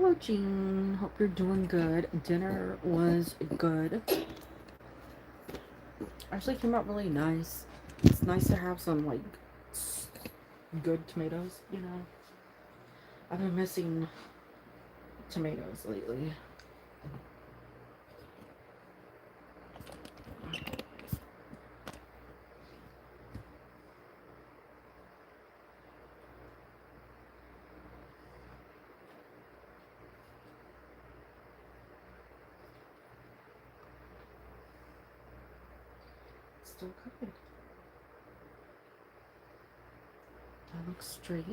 Hello, Jean. Hope you're doing good. Dinner was good. Actually came out really nice. It's nice to have some, like, good tomatoes, you know? I've been missing tomatoes lately. Still good. That looks straight.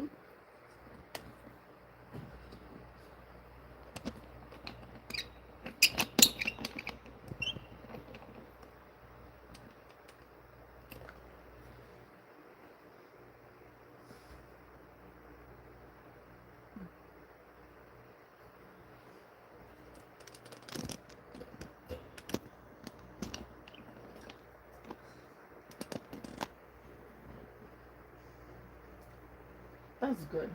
That's good.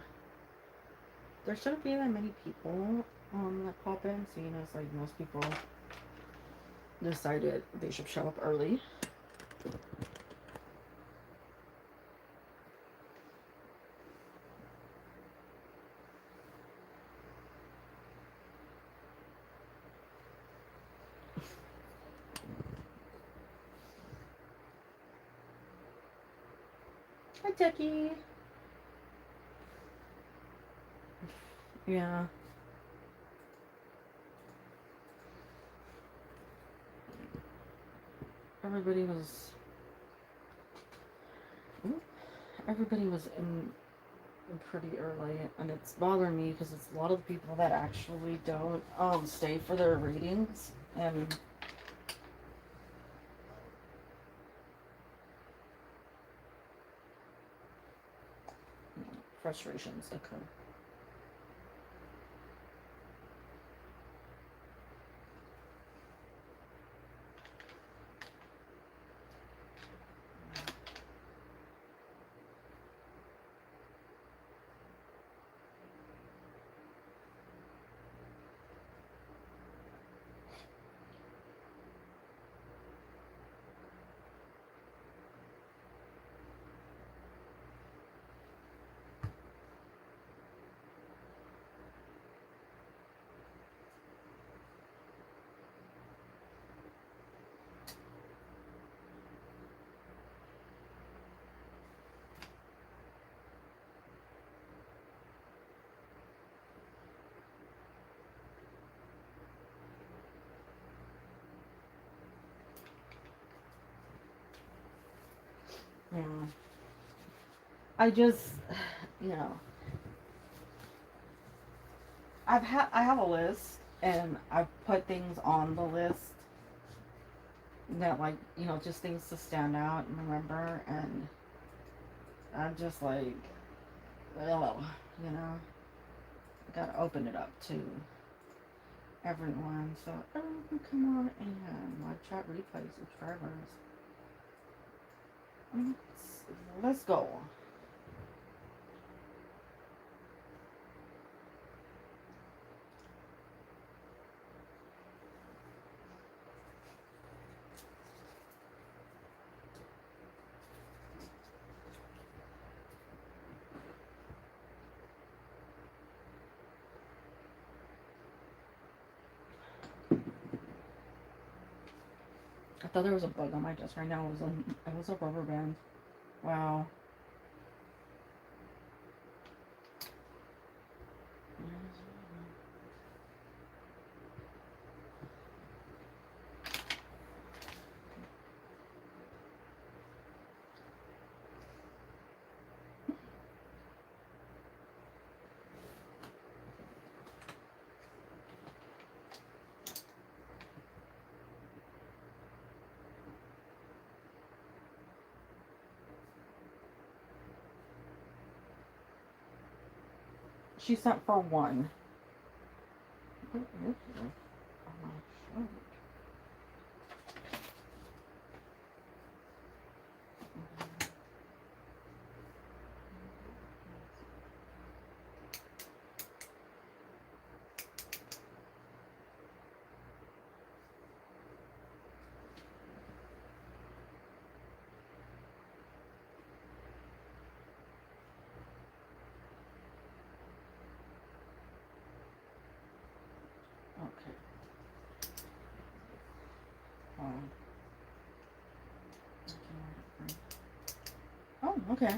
There shouldn't be that many people that pop in, seeing as, like, most people decided they should show up early. Hi, Techie. Yeah. Everybody was... Everybody was in pretty early, and it's bothering me because it's a lot of the people that actually don't stay for their readings, and frustrations occur. Yeah. I just, you know, I have a list, and I've put things on the list that, like, you know, just things to stand out and remember, and I'm just like, oh, you know, I gotta open it up to everyone. So, come on in. Live chat replay subscribers. Let's go. I thought there was a bug on my desk right now. It was a rubber band. Wow. She sent for one. Okay.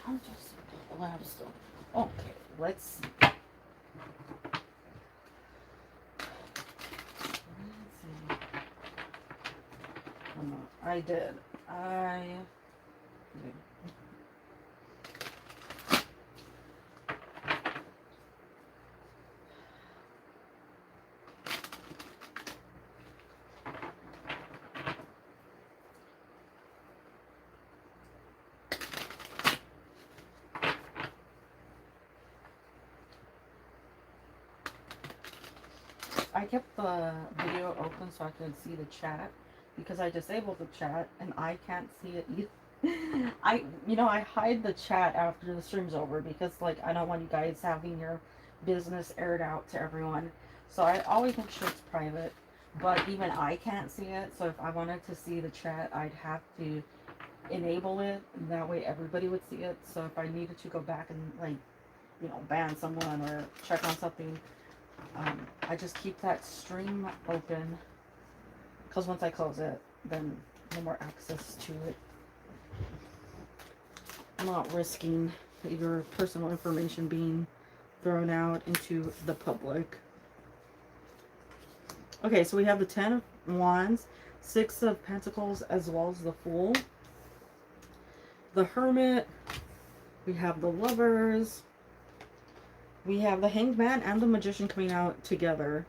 I'm just allowed still. Okay, let's see. I did. I did. I kept the video open so I could see the chat because I disabled the chat and I can't see it either. I hide the chat after the stream's over because, like, I don't want you guys having your business aired out to everyone. So I always make sure it's private. But even I can't see it. So if I wanted to see the chat, I'd have to enable it. And that way everybody would see it. So if I needed to go back and, like, ban someone or check on something, I just keep that stream open because once I close it, then no more access to it. I'm not risking your personal information being thrown out into the public. Okay, so we have the 10 of Wands, 6 of Pentacles, as well as the Fool, the Hermit, we have the Lovers, we have the Hanged Man and the Magician coming out together.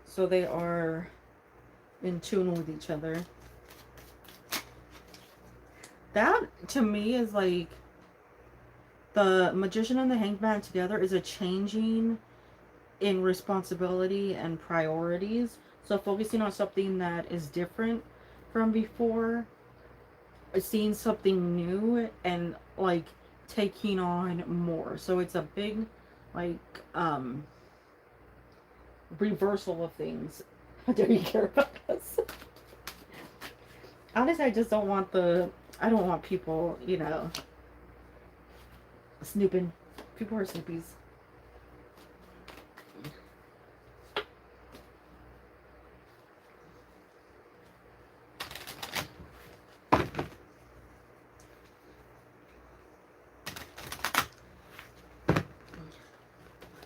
So they are in tune with each other. That, to me, is like the Magician and the Hanged Man together is a changing in responsibility and priorities. So focusing on something that is different from before, seeing something new, and like taking on more. So it's a big, like, reversal of things. How dare you care about us? Honestly, I just don't want I don't want people, snooping. People are snoopies.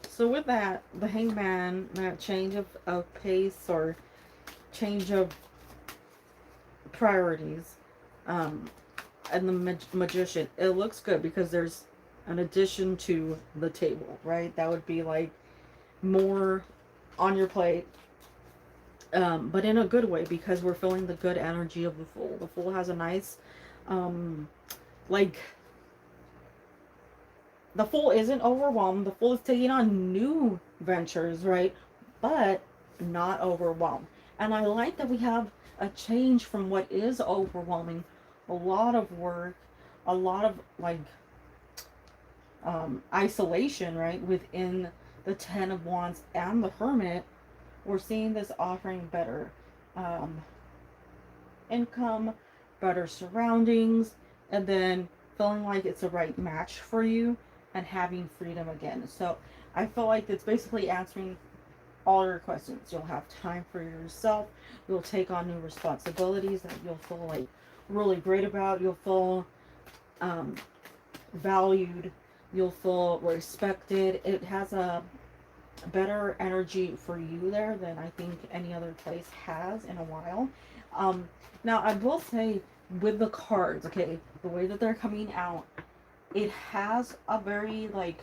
So with that, the Hangman, that change of pace or change of priorities, and the Magician, it looks good because there's an addition to the table, right? That would be like more on your plate, but in a good way because we're feeling the good energy of the Fool. The Fool has a nice, like, the Fool isn't overwhelmed. The Fool is taking on new ventures, right? But not overwhelmed. And I like that we have a change from what is overwhelming. A lot of work, a lot of, like, isolation, right? Within the 10 of Wands and the Hermit, we're seeing this offering better income, better surroundings, and then feeling like it's a right match for you and having freedom again. So I feel like it's basically answering all your questions. You'll have time for yourself. You'll take on new responsibilities that you'll feel like really great about. You'll feel valued. You'll feel respected. It has a better energy for you there than I think any other place has in a while. Now I will say with the cards, okay, the way that they're coming out, it has a very, like,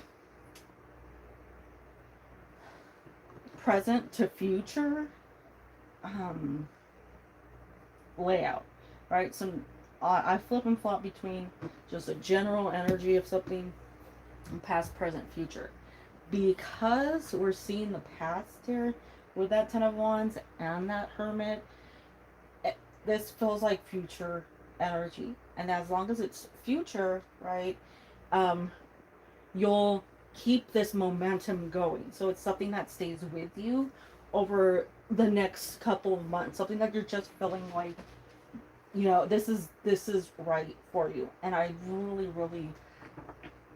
present to future layout, right? So I flip and flop between just a general energy of something and past, present, future. because we're seeing the past here with that Ten of Wands and that Hermit, this feels like future energy. And as long as it's future, right, um, you'll keep this momentum going. So it's something that stays with you over the next couple of months. Something that you're just feeling like, this is right for you. And I really, really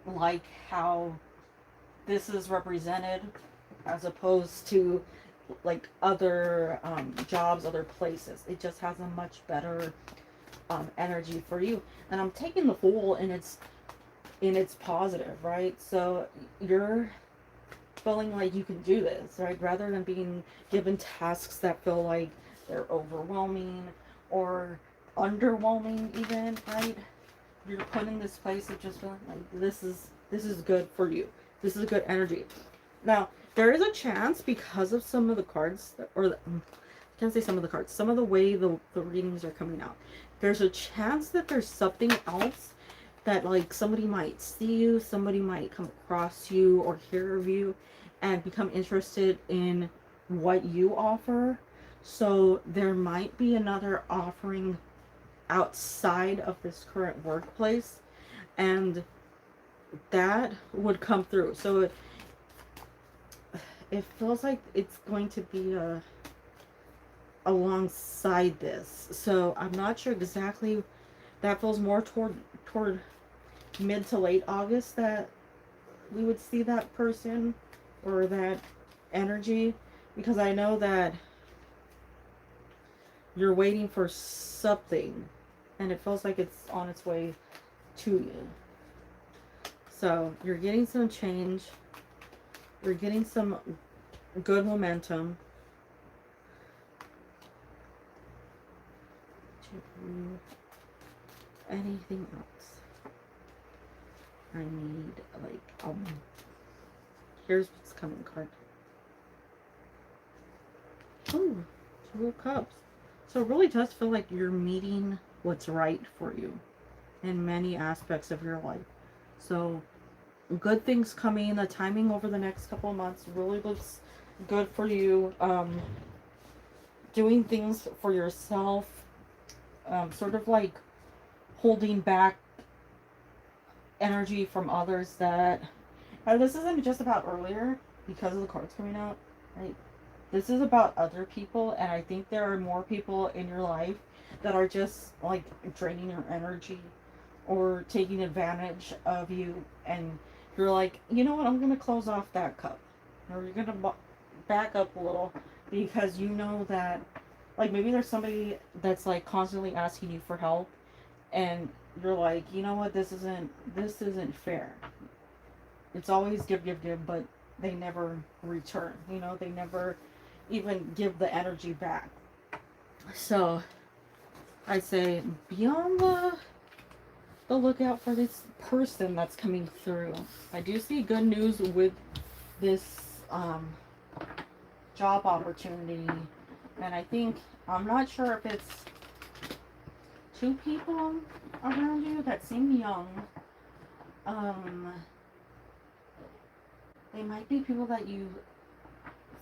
like how this is represented as opposed to like other jobs, other places. It just has a much better energy for you. And I'm taking the Fool, and it's positive, right? So you're feeling like you can do this, right? Rather than being given tasks that feel like they're overwhelming or underwhelming, even, right? You're put in this place of just feeling like this is good for you. This is good energy. Now, there is a chance because of some of the cards, I can't say some of the cards, some of the way the readings are coming out. There's a chance that there's something else that like somebody might see you, somebody might come across you or hear of you and become interested in what you offer. So there might be another offering outside of this current workplace, and that would come through. So it feels like it's going to be alongside this. So I'm not sure exactly. That feels more toward mid to late August that we would see that person or that energy, because I know that you're waiting for something and it feels like it's on its way to you. So you're getting some change. You're getting some good momentum. Anything else? I need like here's what's coming card. Oh, Two of Cups. So it really does feel like you're meeting what's right for you in many aspects of your life. So good things coming. The timing over the next couple of months really looks good for you. Doing things for yourself, sort of like holding back energy from others that this isn't just about earlier because of the cards coming out, right? This is about other people, and I think there are more people in your life that are just like draining your energy or taking advantage of you, and you're like, you know what, I'm gonna close off that cup, or you're gonna back up a little because you know that like maybe there's somebody that's like constantly asking you for help, and you're like, you know what, this isn't fair. It's always give, but they never return. They never even give the energy back. So I say be on the lookout for this person that's coming through. I do see good news with this job opportunity, and I think, I'm not sure if it's two people around you that seem young. They might be people that you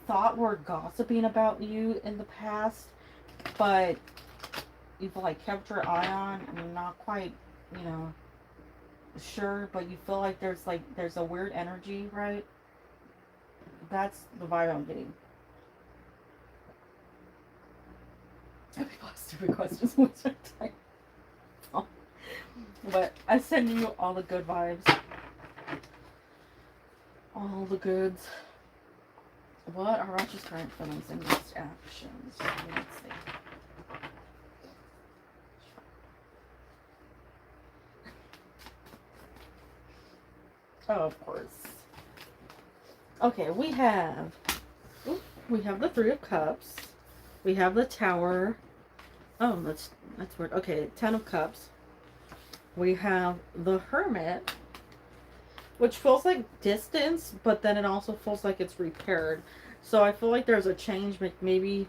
thought were gossiping about you in the past, but you've like kept your eye on, and you're not quite, sure, but you feel like there's a weird energy, right? That's the vibe I'm getting. People ask stupid questions most of the time. Oh. But I send you all the good vibes. All the goods. What are Roger's current feelings and next actions? Let's see. Oh, of course. Okay, we have the Three of Cups. We have the Tower. Oh, that's weird. Okay, Ten of Cups. We have the Hermit, which feels like distance, but then it also feels like it's repaired. So I feel like there's a change. Maybe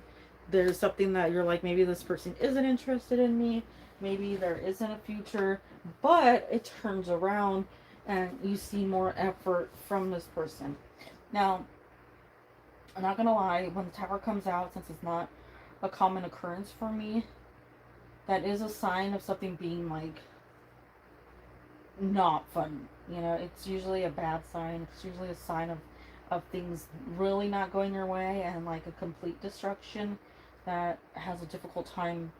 there's something that you're like, maybe this person isn't interested in me. Maybe there isn't a future, but it turns around and you see more effort from this person. Now, I'm not gonna lie, when the Tower comes out, since it's not a common occurrence for me, that is a sign of something being like not fun. You know, it's usually a bad sign. It's usually a sign of things really not going your way and like a complete destruction that has a difficult time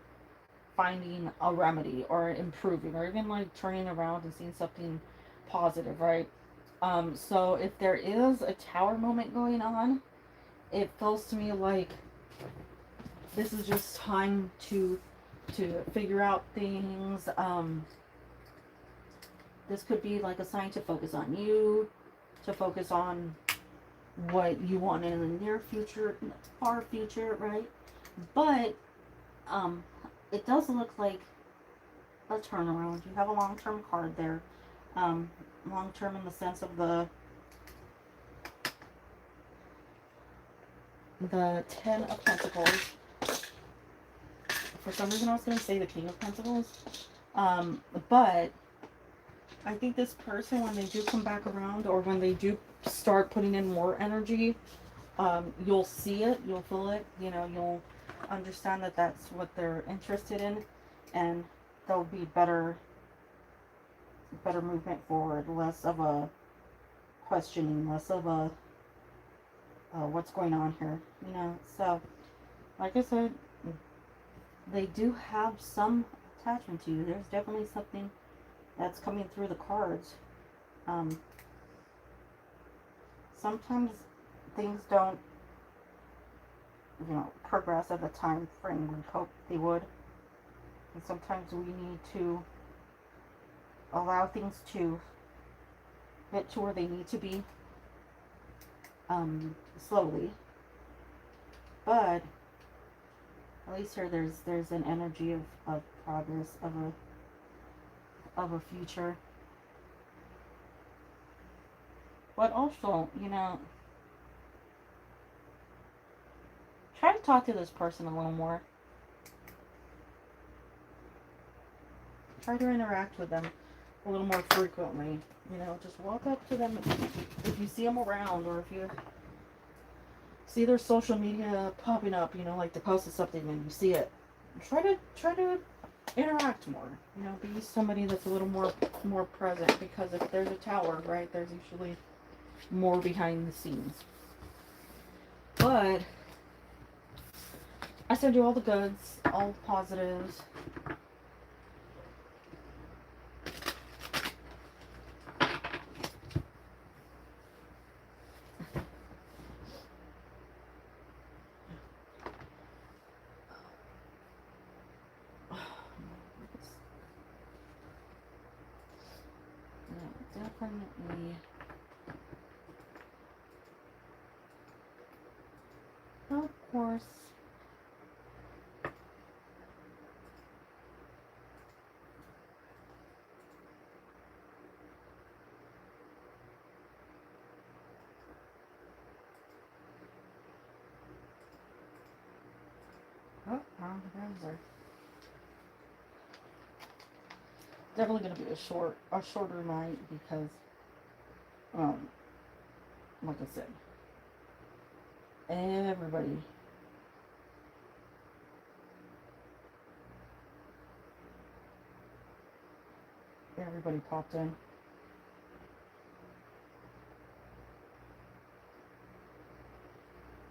finding a remedy or improving or even like turning around and seeing something positive, right? So if there is a Tower moment going on, it feels to me like this is just time to figure out things. This could be like a sign to focus on you, to focus on what you want in the near future, far future, right? But um, it does look like a turnaround. You have a long-term card there. Long-term in the sense of the Ten of Pentacles. For some reason, I was going to say the King of Pentacles. But I think this person, when they do come back around, or when they do start putting in more energy, you'll see it, you'll feel it, you know, you'll understand that that's what they're interested in, and there'll be better movement forward, less of a questioning, less of a what's going on here, you know. So, like I said, they do have some attachment to you. There's definitely something that's coming through the cards. Sometimes things don't, you know, progress at the time frame we hope they would. And sometimes we need to allow things to get to where they need to be, slowly. But at least here there's an energy of progress, of a future. But also, you know, try to talk to this person a little more. Try to interact with them a little more frequently. You know, just walk up to them if you see them around, or if you see their social media popping up, you know, like they posted something and you see it. Try to interact more. You know, be somebody that's a little more present, because if there's a Tower, right, there's usually more behind the scenes. But I send you all the goods, all the positives. Definitely. Of course. Oh, wrong browser. Definitely gonna be a shorter night, because like I said, everybody popped in.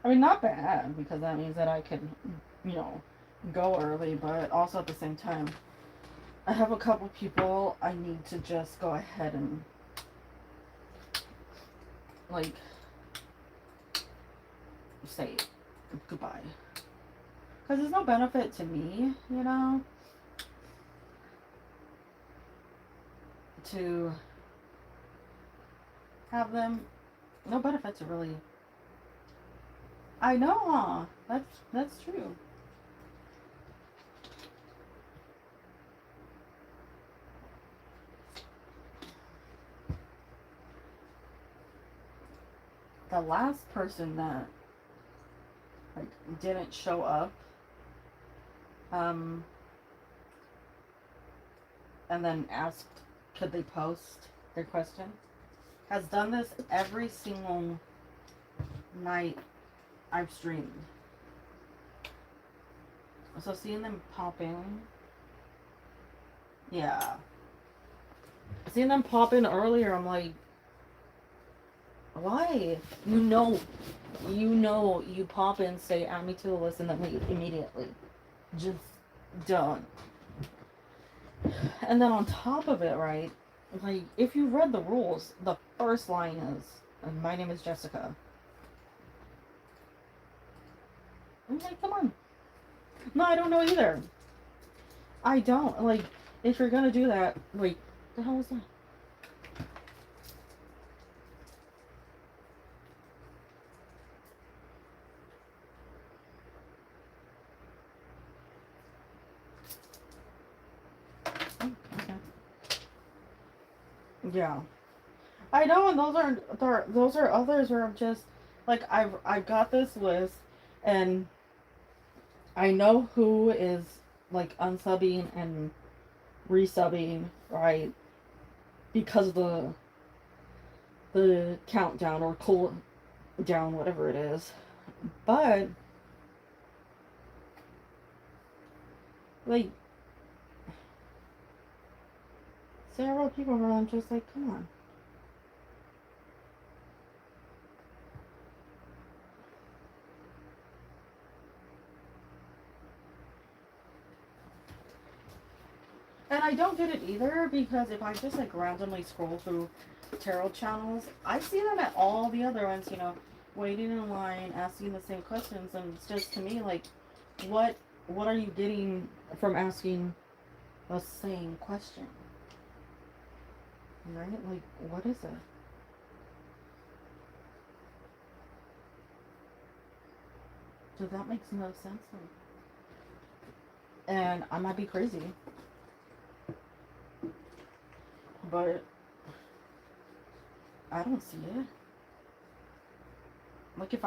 I mean, not bad, because that means that I can, you know, go early, but also at the same time, I have a couple people I need to just go ahead and, like, say goodbye. Because there's no benefit to me, you know, to have them. No benefit to really. I know, huh? That's true. The last person that like didn't show up, um, and then asked could they post their question, has done this every single night I've streamed. So seeing them pop in, yeah. Seeing them pop in earlier, I'm like, why? You pop in, say, add me to the list, and then leave immediately. Just don't. And then on top of it, right, like, if you read the rules, the first line is, my name is Jessica. I'm like, come on. No, I don't know either. I don't. Like, if you're gonna do that, wait, the hell is that? Oh, okay. Yeah. I know, and those are others where I'm just like I've got this list, and I know who is like unsubbing and resubbing, right? Because of the countdown or cool down, whatever it is. But like several people where I'm just like, come on. And I don't get it either, because if I just like randomly scroll through tarot channels, I see them at all the other ones, waiting in line, asking the same questions, and it's just, to me, like, what what are you getting from asking the same question? Right? Like, what is it? So that makes no sense to me. And I might be crazy, but I don't see it. Like, if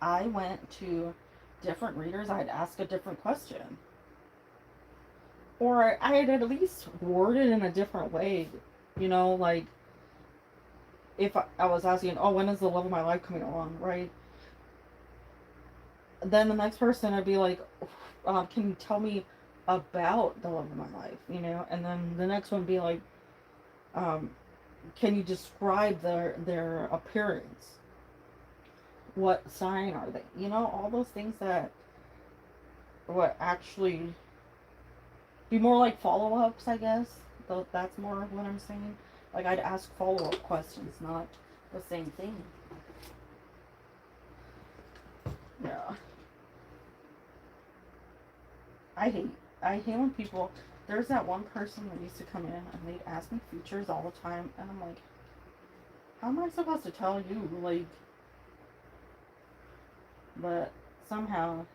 I went to different readers, I'd ask a different question. Or I'd at least word it in a different way. Like, if I was asking, oh, when is the love of my life coming along, right? Then the next person I'd be like, can you tell me about the love of my life, And then the next one would be like, um, can you describe their appearance? What sign are they? All those things that would actually be more like follow-ups, I guess. Though that's more what I'm saying. Like, I'd ask follow-up questions, not the same thing. Yeah. I hate when people. There's that one person that used to come in and they'd ask me features all the time, and I'm like, how am I supposed to tell you? Like, but somehow,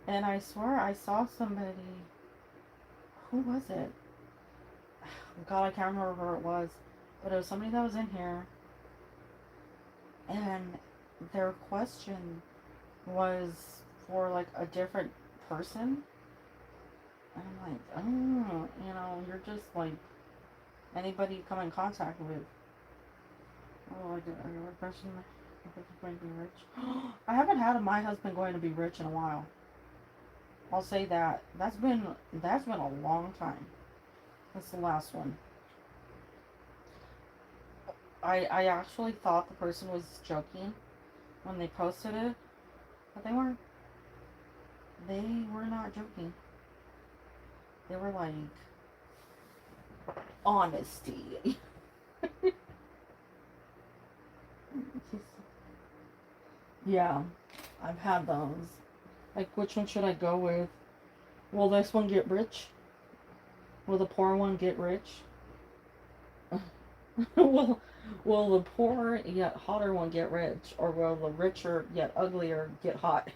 And I swear I saw somebody. Who was it? God, I can't remember who it was, but it was somebody that was in here, and their question was for like a different person. And I'm like, oh, you're just like anybody you come in contact with. Oh, like, are you a person going to be rich? I haven't had my husband going to be rich in a while. I'll say that. That's been a long time. That's the last one. I actually thought the person was joking when they posted it, but they weren't. They were not joking. They were like, honesty. Yeah, I've had those. Like, which one should I go with? Will this one get rich? Will the poor one get rich? will will the poor yet hotter one get rich? Or will the richer yet uglier get hot?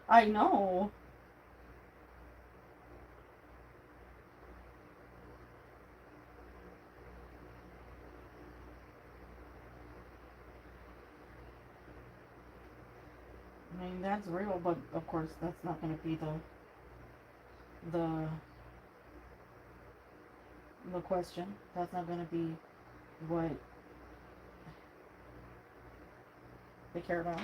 I know. I mean, that's real, but of course, that's not going to be the the question. That's not going to be what they care about.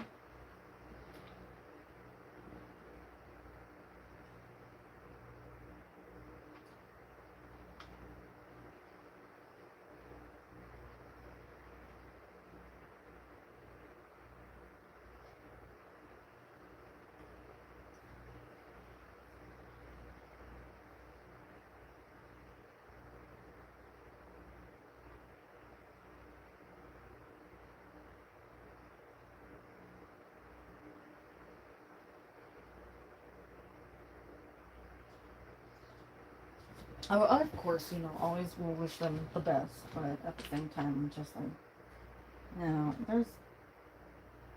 I, of course, always will wish them the best, but at the same time, I'm just like,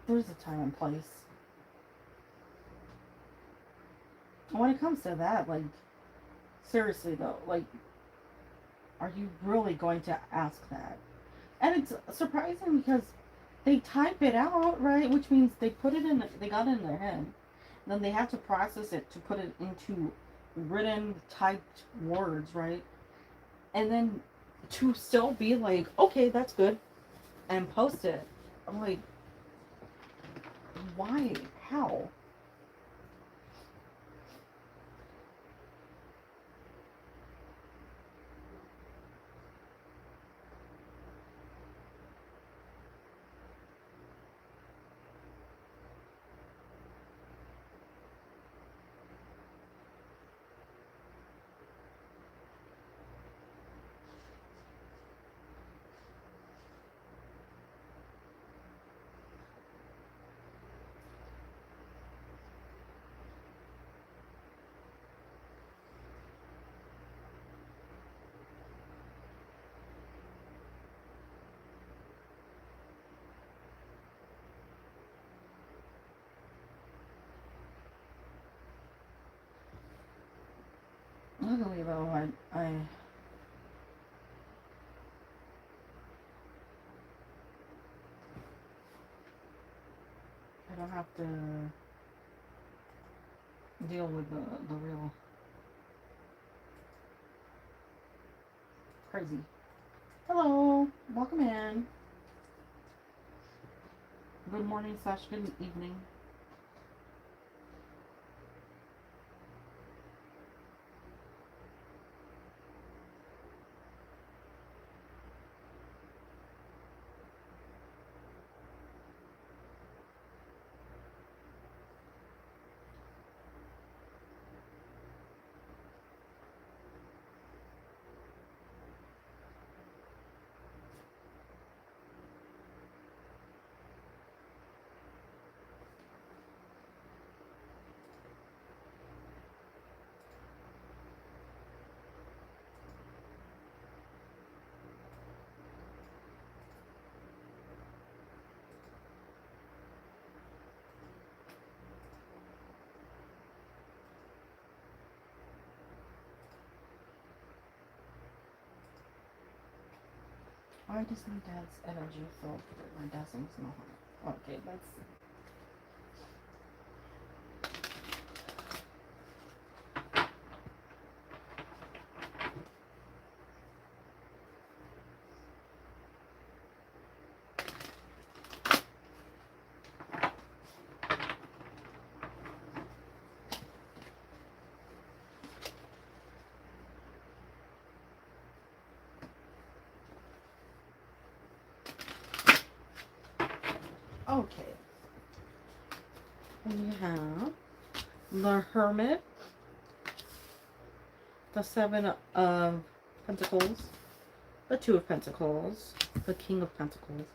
there's a time and place. When it comes to that, like, seriously though, like, are you really going to ask that? And it's surprising because they type it out, right? Which means they got it in their head. Then they have to process it to put it into written, typed words, right? And then to still be like, okay, that's good, and post it. I'm like, why? How? Luckily though, I don't have to deal with the real crazy. Hello, welcome in. Good morning / good evening. I just need Dad's energy filled for my dozens. No, okay, that's okay. We have the Hermit, the Seven of Pentacles, the Two of Pentacles, the King of Pentacles,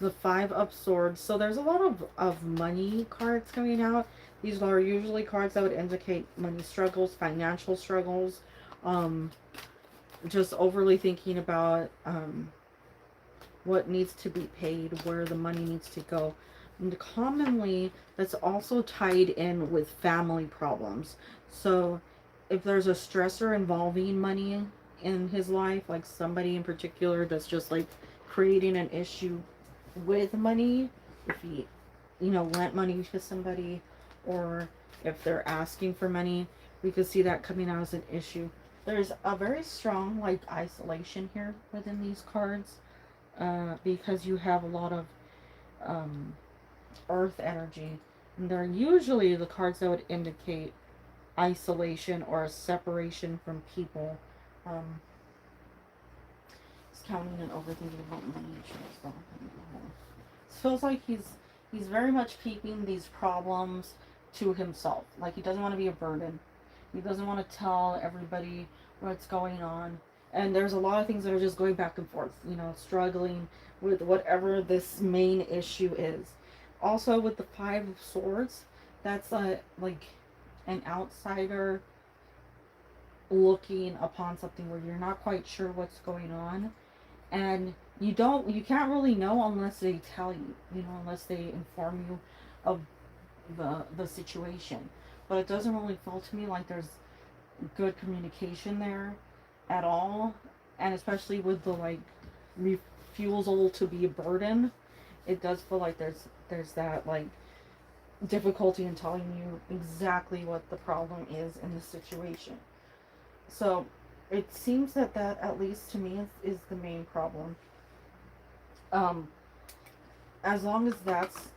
the Five of Swords. So there's a lot of money cards coming out. These are usually cards that would indicate money struggles, financial struggles, just overly thinking about what needs to be paid, where the money needs to go. And commonly, that's also tied in with family problems. So, if there's a stressor involving money in his life, like somebody in particular that's just like creating an issue with money, if he, lent money to somebody, or if they're asking for money, we could see that coming out as an issue. There's a very strong like isolation here within these cards, because you have a lot of um, earth energy. And they're usually the cards that would indicate isolation or a separation from people. Um, he's counting and overthinking about money. It feels like he's very much keeping these problems to himself. Like he doesn't want to be a burden. He doesn't want to tell everybody what's going on. And there's a lot of things that are just going back and forth, struggling with whatever this main issue is. Also, with the Five of Swords, that's like an outsider looking upon something where you're not quite sure what's going on. And you can't really know unless they tell you, unless they inform you of the situation. But it doesn't really feel to me like there's good communication there at all, and especially with the like refusal to be a burden, it does feel like there's that like difficulty in telling you exactly what the problem is in the situation. So it seems that at least to me is the main problem. um as long as that's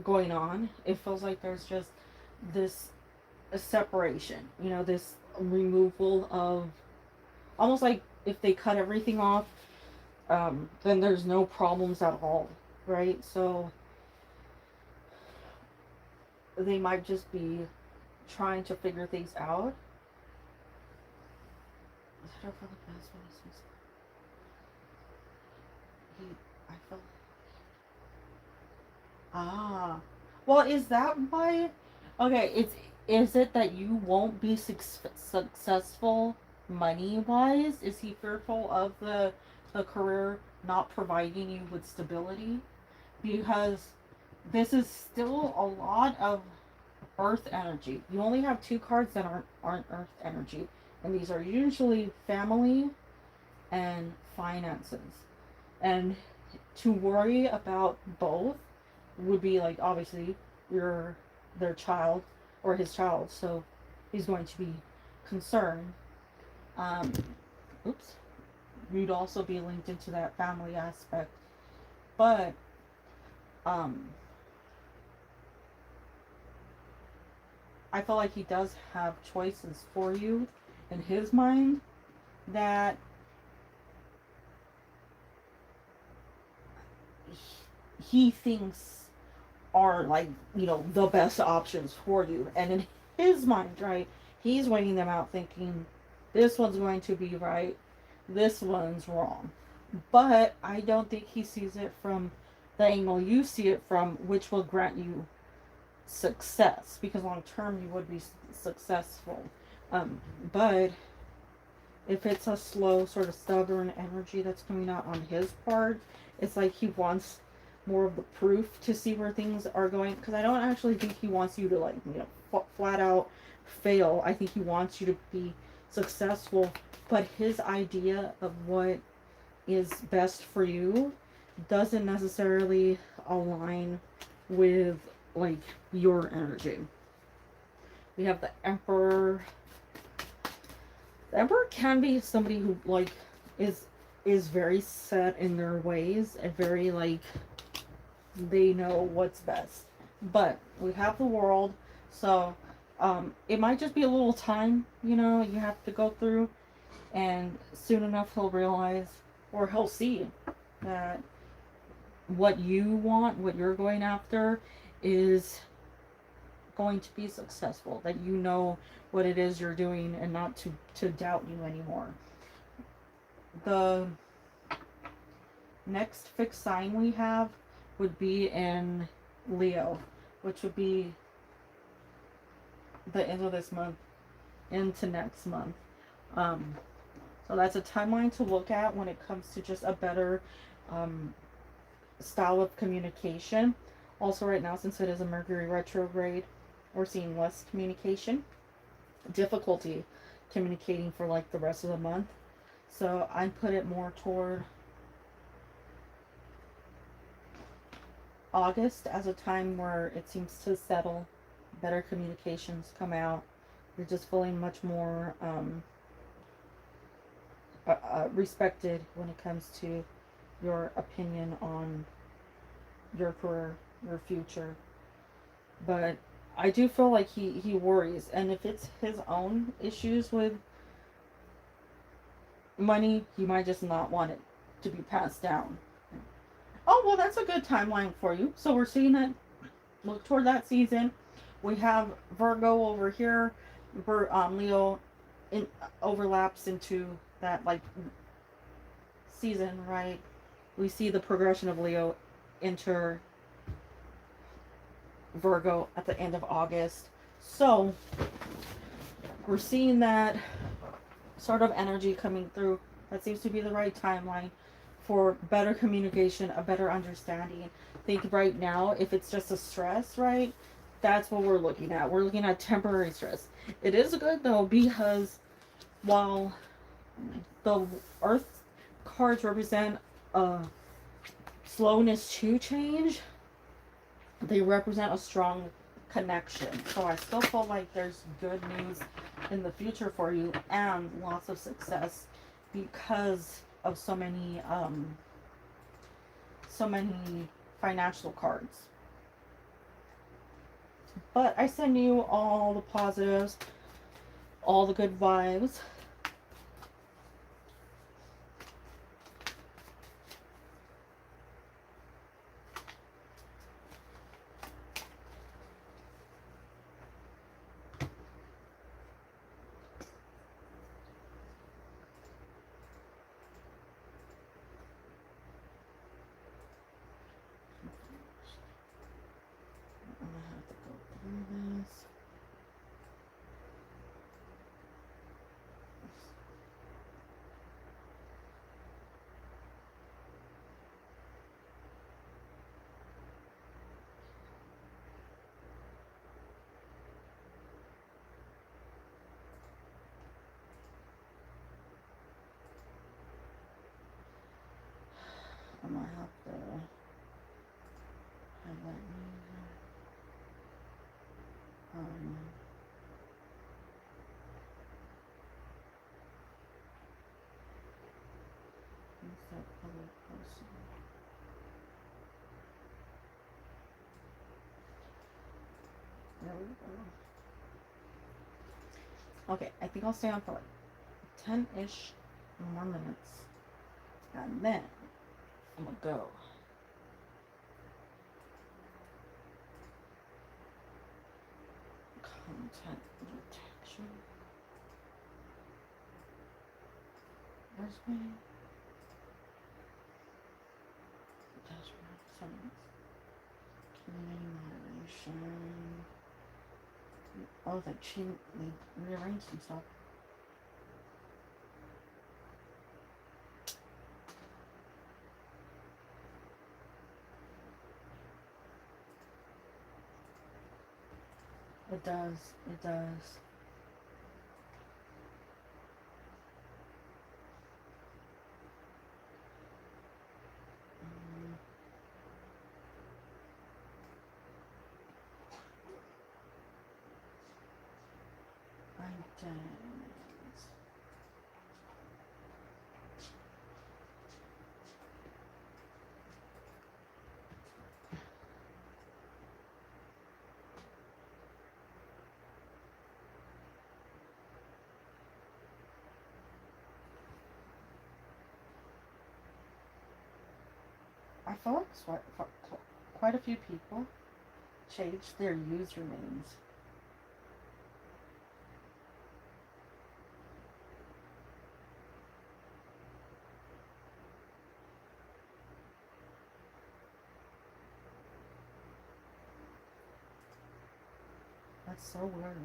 going on, it feels like there's just this a separation, this removal of, almost like if they cut everything off, then there's no problems at all, right? So they might just be trying to figure things out. I felt. Ah. Well, is that why? Okay, is it that you won't be successful money wise? Is he fearful of the career not providing you with stability? Because this is still a lot of earth energy. You only have two cards that aren't earth energy, and these are usually family and finances. And to worry about both would be like, obviously you're their child or his child, so he's going to be concerned. Um, oops. You'd also be linked into that family aspect, but um, I feel like he does have choices for you in his mind that he thinks are like, the best options for you. And in his mind, right, he's weighing them out thinking this one's going to be right, this one's wrong. But I don't think he sees it from the angle you see it from, which will grant you success, because long term you would be successful. But if it's a slow, sort of stubborn energy that's coming out on his part, it's like he wants more of the proof to see where things are going. Because I don't actually think he wants you to, like, flat out fail. I think he wants you to be successful. But his idea of what is best for you doesn't necessarily align with, like, your energy. We have the Emperor. The Emperor can be somebody who, like, is very set in their ways and very, like, they know what's best. But we have the World, so it might just be a little time, you have to go through, and soon enough he'll realize, or he'll see, that what you want, what you're going after, is going to be successful, that you know what it is you're doing, and not to doubt you anymore. The next fixed sign we have would be in Leo, which would be the end of this month into next month. So that's a timeline to look at when it comes to just a better style of communication. Also, right now, since it is a Mercury retrograde, we're seeing less communication, difficulty communicating for like the rest of the month. So I put it more toward August as a time where it seems to settle, better communications come out. You're just feeling much more respected when it comes to your opinion on your career, your future. But I do feel like he worries, and if it's his own issues with money, he might just not want it to be passed down. Oh, well, that's a good timeline for you. So we're seeing it, look toward that season. We have Virgo over here. Leo overlaps into that like season, right? We see the progression of Leo enter Virgo at the end of August. So we're seeing that sort of energy coming through. That seems to be the right timeline for better communication, a better understanding. I think right now, if it's just a stress, right, that's what we're looking at. We're looking at temporary stress. It is good though, because while the Earth cards represent a slowness to change, they represent a strong connection. So I still feel like there's good news in the future for you and lots of success because of so many financial cards. But I send you all the positives, all the good vibes. I'm gonna have to go through this. I'm gonna have to have that music. What's that public person? There we go. Okay, I think I'll stay on for like 10-ish more minutes. And then I'm gonna go. Content detection. Where's my dashboard settings? Community moderation. Oh, they rearranged some stuff. It does. It does. Pertains. I feel like quite a few people changed their usernames. That's so weird.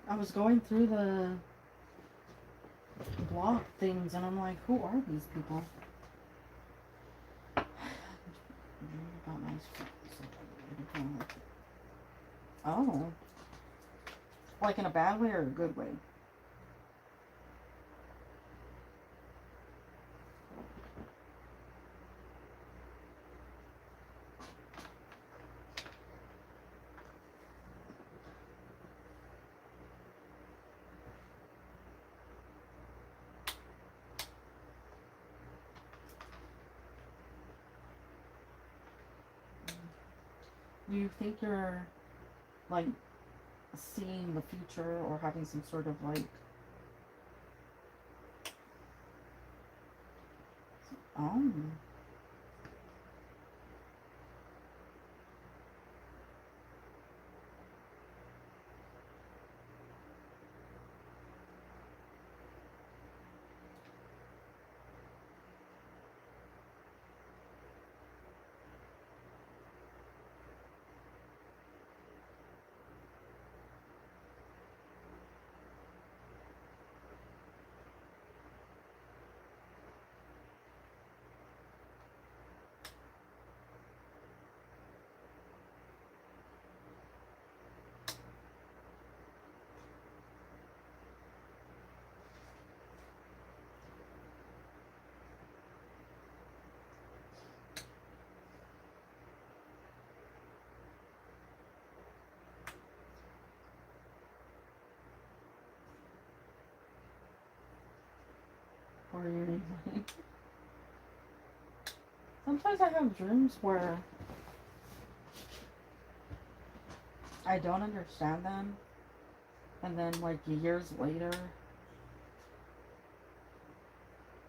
I was going through block things, and I'm like, who are these people? Oh, like in a bad way or a good way? Do you think you're like seeing the future or having some sort of like, oh, or you sometimes I have dreams where I don't understand them, and then like years later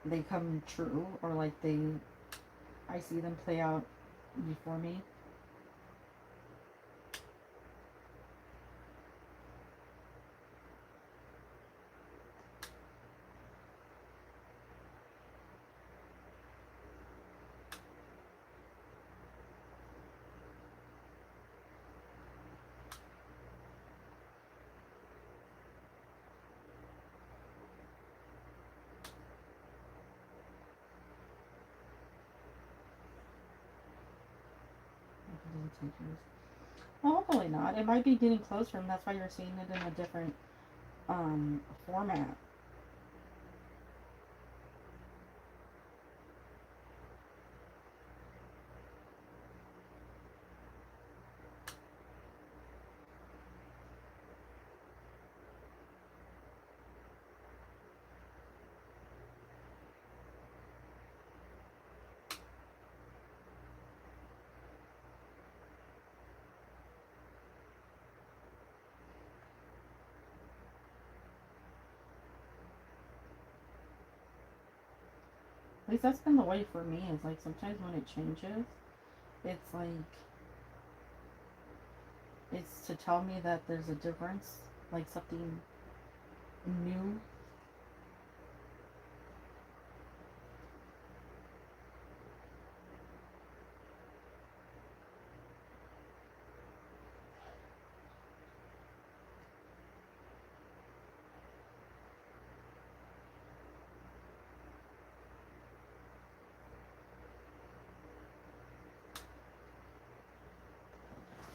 they come true, or like I see them play out before me. Well, hopefully not. It might be getting closer, and that's why you're seeing it in a different format. At least that's been the way for me. Is like sometimes when it changes, it's like it's to tell me that there's a difference, like something new.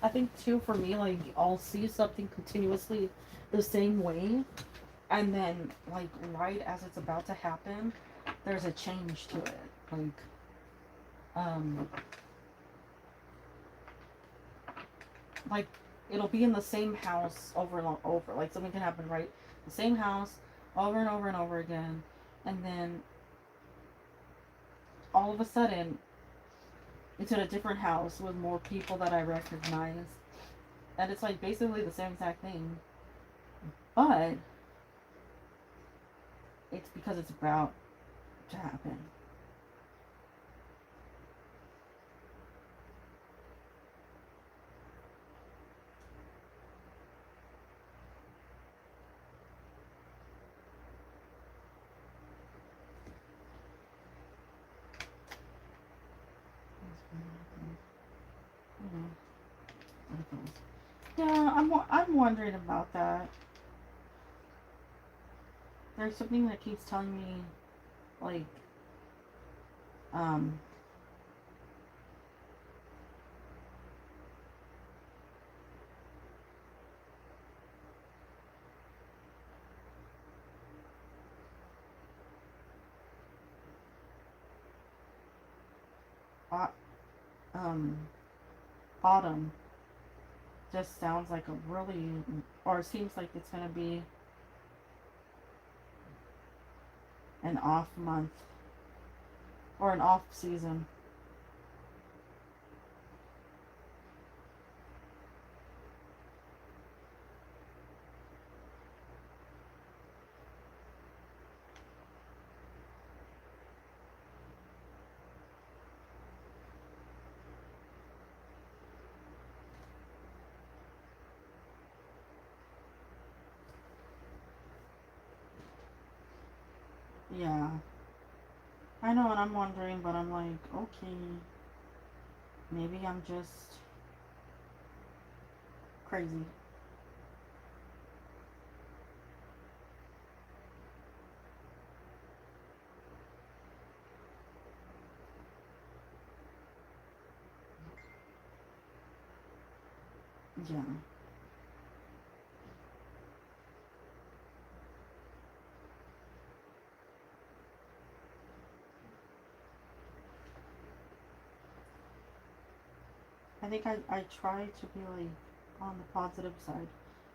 I think too for me, like I'll see something continuously the same way, and then like right as it's about to happen, there's a change to it. Um, like it'll be in the same house over and over. Like something can happen right, the same house over and over and over again, and then all of a sudden it's in a different house with more people that I recognize, and it's like basically the same exact thing, but it's because it's about to happen. Yeah, I'm wondering about that. There's something that keeps telling me, like, um, au- um, autumn just sounds like a really, or seems like it's gonna be an off month or an off season. Yeah, I know, and I'm wondering, but I'm like, okay, maybe I'm just crazy. Yeah, I think I try to be like on the positive side,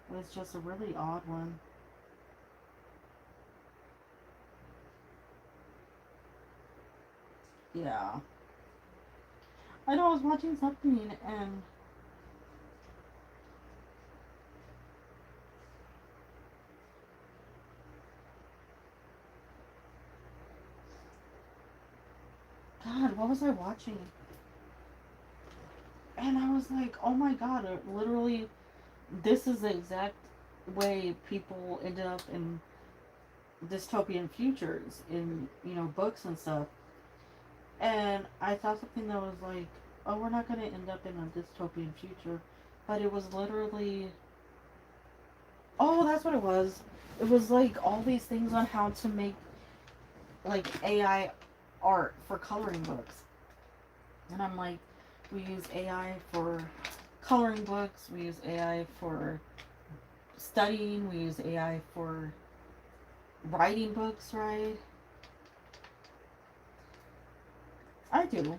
but it's just a really odd one. Yeah, I know I was watching something and God, what was I watching? And I was like, oh my God, literally, this is the exact way people ended up in dystopian futures in, books and stuff. And I saw something that was like, oh, we're not going to end up in a dystopian future. But it was literally, oh, that's what it was. It was like all these things on how to make like AI art for coloring books. And I'm like, we use AI for coloring books, we use AI for studying, we use AI for writing books, right? I do.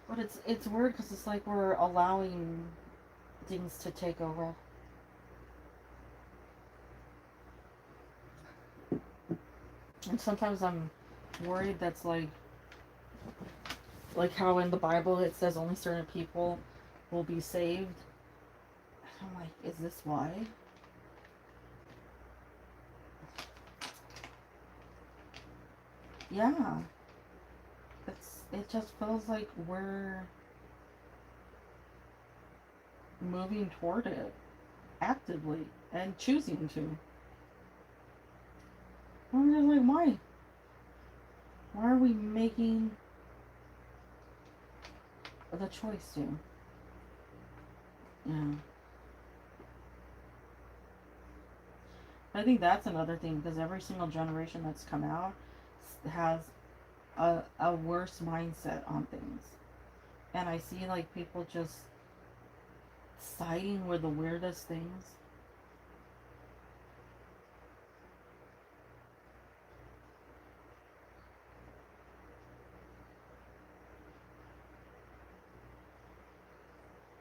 But it's weird because it's like we're allowing things to take over. And sometimes I'm worried that's like how in the Bible it says only certain people will be saved. I'm like, is this why? Yeah. It just feels like we're moving toward it actively and choosing to. I'm just like, why? Why are we making the choice to? Yeah. I think that's another thing because every single generation that's come out has a worse mindset on things. And I see like people just siding with the weirdest things.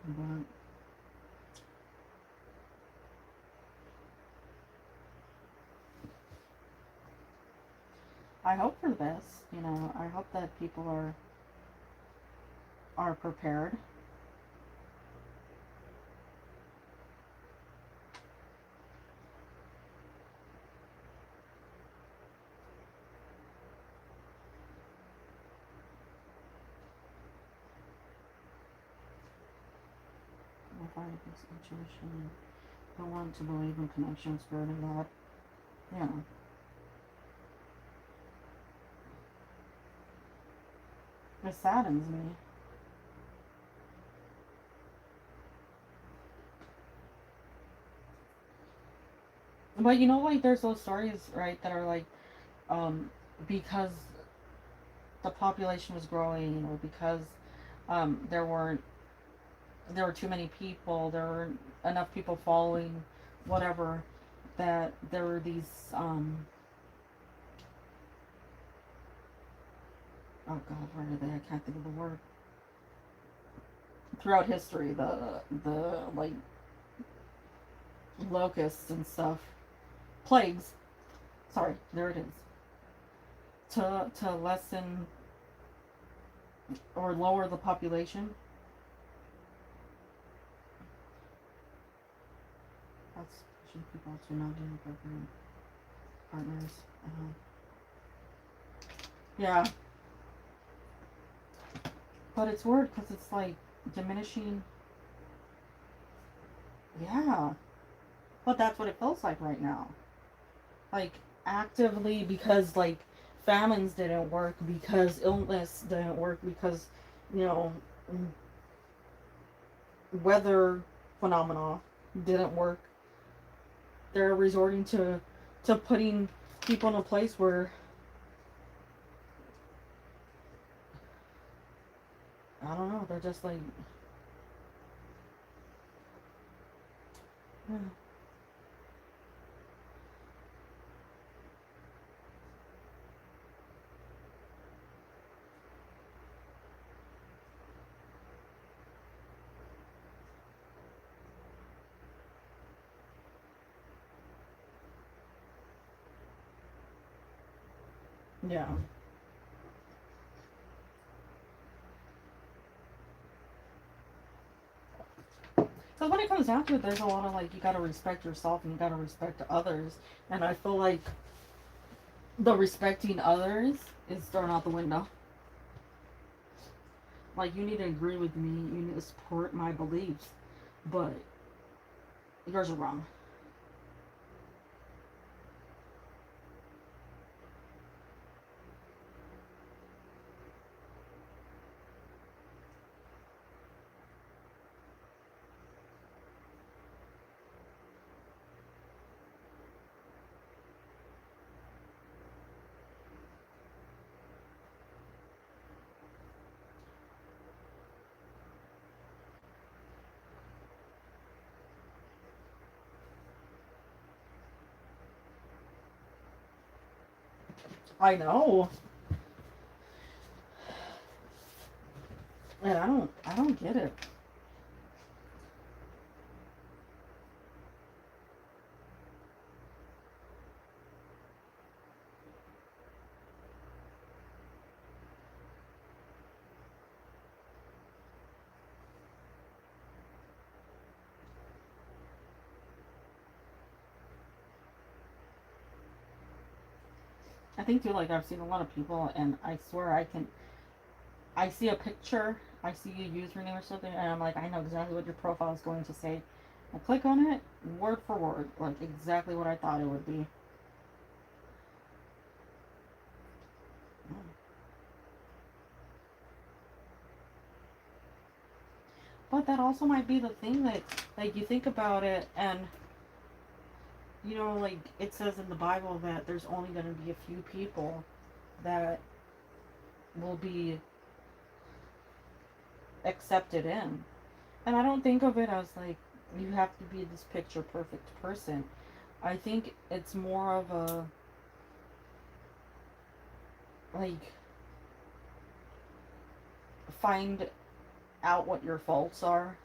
But I hope for the best. You know, I hope that people are prepared. If I have this intuition, I want to believe in connection, spirit, and God. Yeah. It saddens me. But you know, like, there's those stories, right, that are like, um, because the population was growing, or because there were too many people, there were enough people following, whatever, that there were these, oh God, where are they? I can't think of the word. Throughout history, the like locusts and stuff, plagues. Sorry, there it is. To lessen or lower the population. That's pushing people to not being appropriate partners. Uh, yeah, but it's weird because it's like diminishing. Yeah, but that's what it feels like right now. Like, actively, because like famines didn't work, because illness didn't work, because, you know, weather phenomena didn't work. They're resorting to putting people in a place where, I don't know, they're just like, yeah. Yeah. So when it comes down to it, there's a lot of like, you gotta respect yourself and you gotta respect others. And I feel like the respecting others is thrown out the window. Like, you need to agree with me, you need to support my beliefs, but yours are wrong. I know. And I don't get it. I think too, like, I've seen a lot of people, and I swear I see a picture, I see a username or something, and I'm like, I know exactly what your profile is going to say. I click on it, word for word, like exactly what I thought it would be. But that also might be the thing that, like, you think about it, and, you know, like, it says in the Bible that there's only going to be a few people that will be accepted in. And I don't think of it as like, you have to be this picture perfect person. I think it's more of a, like, find out what your faults are,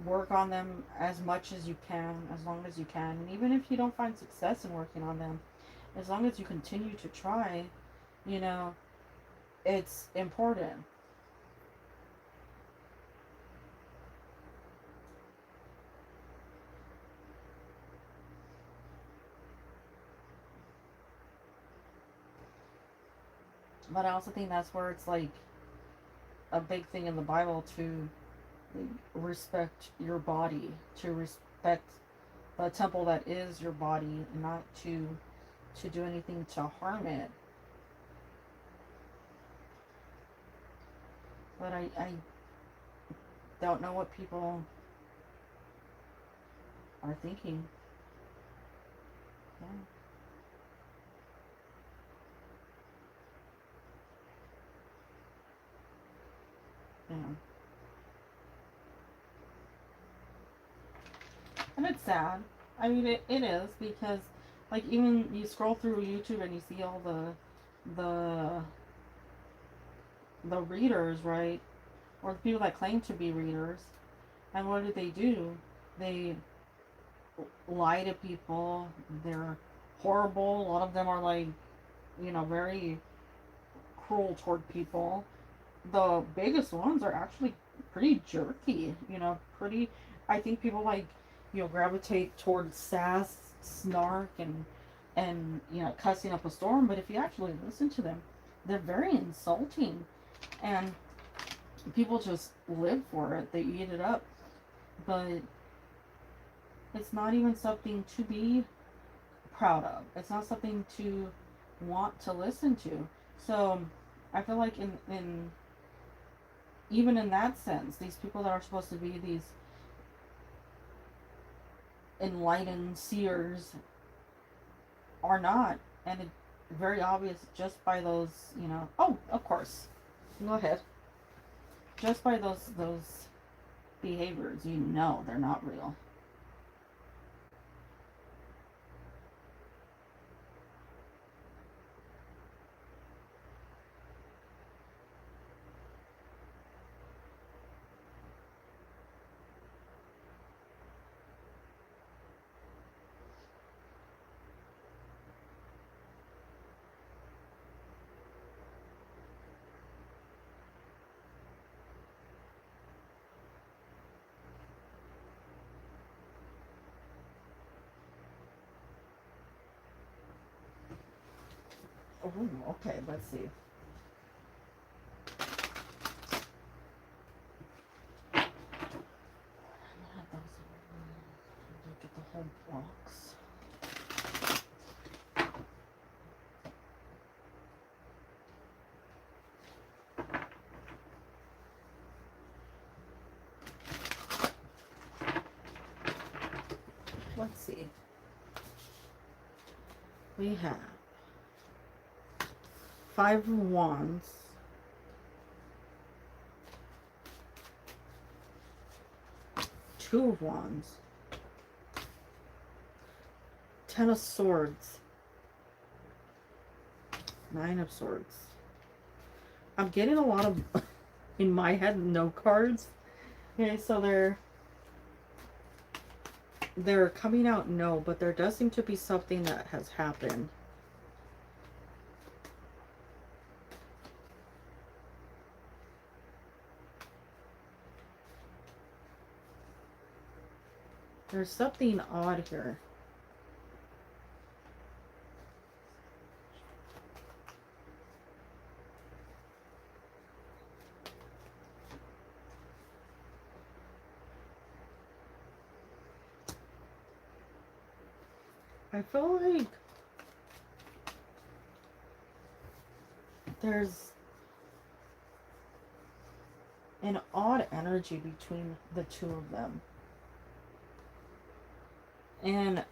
work on them as much as you can, as long as you can, and even if you don't find success in working on them, as long as you continue to try, you know, it's important. But I also think that's where it's like a big thing in the Bible to respect your body, to respect the temple that is your body, not to do anything to harm it. But I don't know what people are thinking. Yeah. Yeah. And it's sad. I mean, it is because, like, even you scroll through YouTube and you see all the the readers, right, or the people that claim to be readers, and what do? They lie to people. They're horrible. A lot of them are like, very cruel toward people. The biggest ones are actually pretty jerky. Pretty. I think people like gravitate towards sass, snark, and cussing up a storm. But if you actually listen to them, they're very insulting, and people just live for it. They eat it up, but it's not even something to be proud of. It's not something to want to listen to. So I feel like in even in that sense, these people that are supposed to be these enlightened seers are not, and it's very obvious just by those, Oh, of course, go ahead. Just by those behaviors, they're not real. Oh, okay. Let's see. Look at the whole box. Let's see. We have 5 of Wands, 2 of Wands, 10 of Swords, 9 of Swords. I'm getting a lot of, in my head, no cards. Okay, so they're coming out no, but there does seem to be something that has happened. There's something odd here. I feel like there's an odd energy between the two of them. And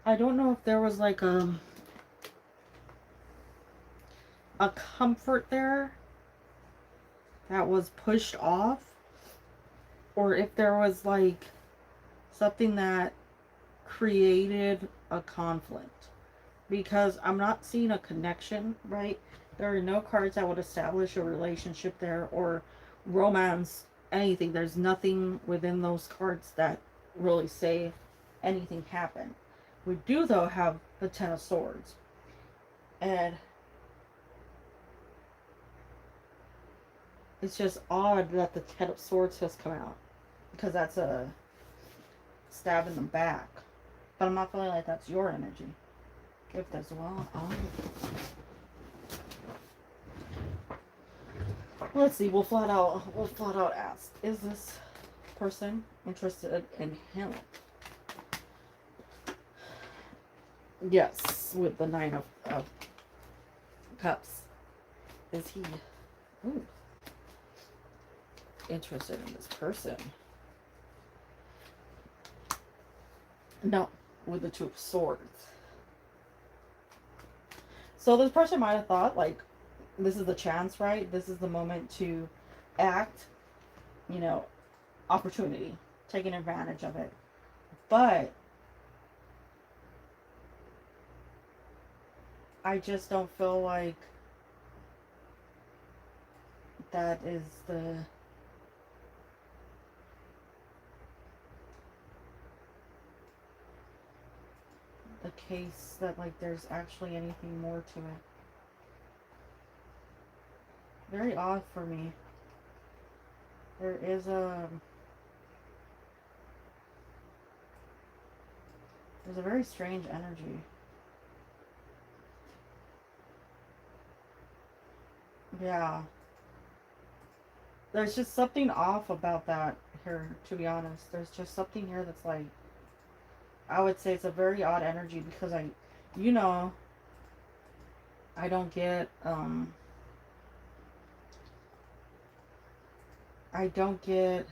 I don't know if there was like a comfort there that was pushed off, or if there was like something that created a conflict, because I'm not seeing a connection, right? There are no cards that would establish a relationship there or romance, anything. There's nothing within those cards that really say anything happened. We do, though, have the Ten of Swords. And it's just odd that the Ten of Swords has come out. Because that's a stab in the back. But I'm not feeling like that's your energy. Gift as well. Oh. Let's see. We'll flat out ask: is this person interested in him? Yes, with the Nine of Cups. Is he interested in this person? No, with the Two of Swords. So this person might have thought, like, this is the chance, right? This is the moment to act, you know, opportunity, taking advantage of it. But I just don't feel like that is the case, that like there's actually anything more to it. Very odd for me. There is there's a very strange energy. Yeah. There's just something off about that here, to be honest. There's just something here that's like, I would say it's a very odd energy, because I don't get, I don't get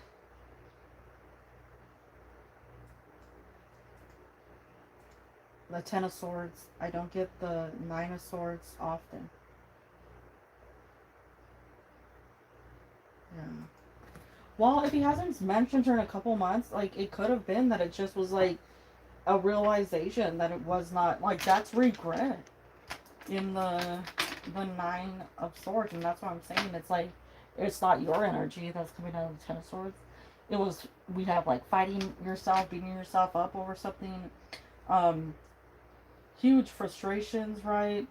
the Ten of Swords. I don't get the Nine of Swords often. Yeah. Well, if he hasn't mentioned her in a couple months, like, it could have been that it just was like a realization that it was not, like, that's regret in the Nine of Swords. And that's what I'm saying. It's like, it's not your energy that's coming out of the Ten of Swords. It was, we have like fighting yourself, beating yourself up over something, huge frustrations, right?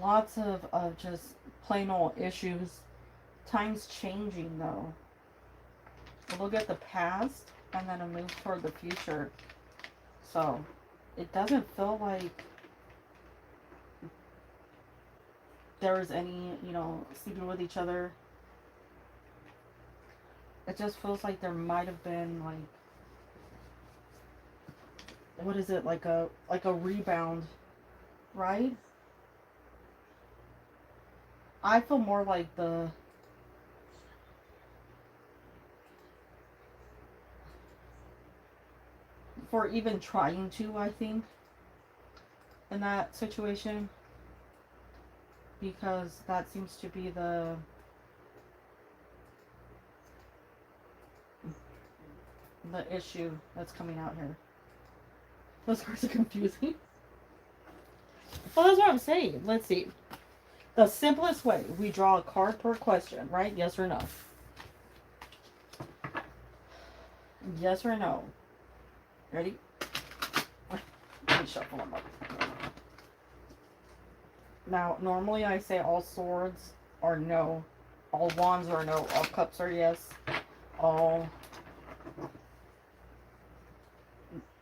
Lots of just plain old issues. Time's changing, though. We'll look at the past and then a move toward the future. So it doesn't feel like there was any, sleeping with each other. It just feels like there might have been, like, what is it, like a rebound, right? I feel more like for even trying to, I think, in that situation, because that seems to be the issue that's coming out here. Those cards are confusing. Well, that's what I'm saying. Let's see. The simplest way, we draw a card per question, right? Yes or no? Yes or no? Ready? Let me shuffle them up. Now, normally I say all swords are no. All wands are no. All cups are yes. All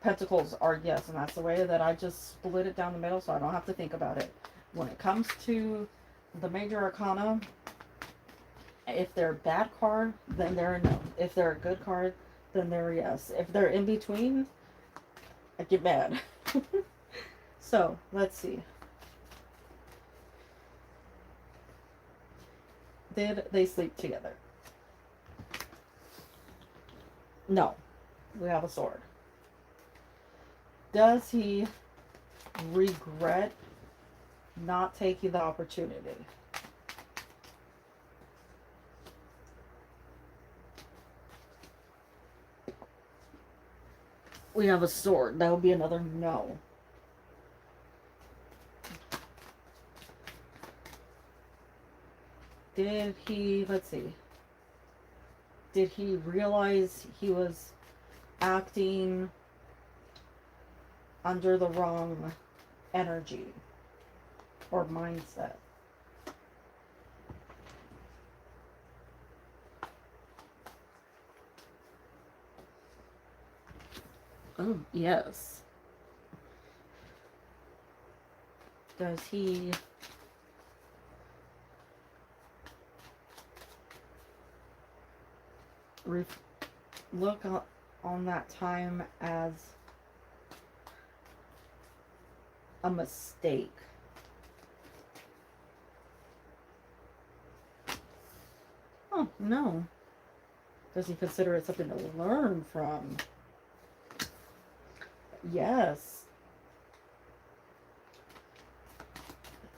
pentacles are yes. And that's the way that I just split it down the middle, so I don't have to think about it. When it comes to the major arcana, if they're a bad card, then they're a no. If they're a good card, then they're a yes. If they're in between, I get mad. So, let's see. Did they sleep together? No. We have a sword. Does he regret not taking the opportunity? We have a sword. That would be another no. Did he, let's see, did he realize he was acting under the wrong energy or mindset. Oh, yes. Does he look on that time as a mistake? Oh, no. Does he consider it something to learn from? Yes.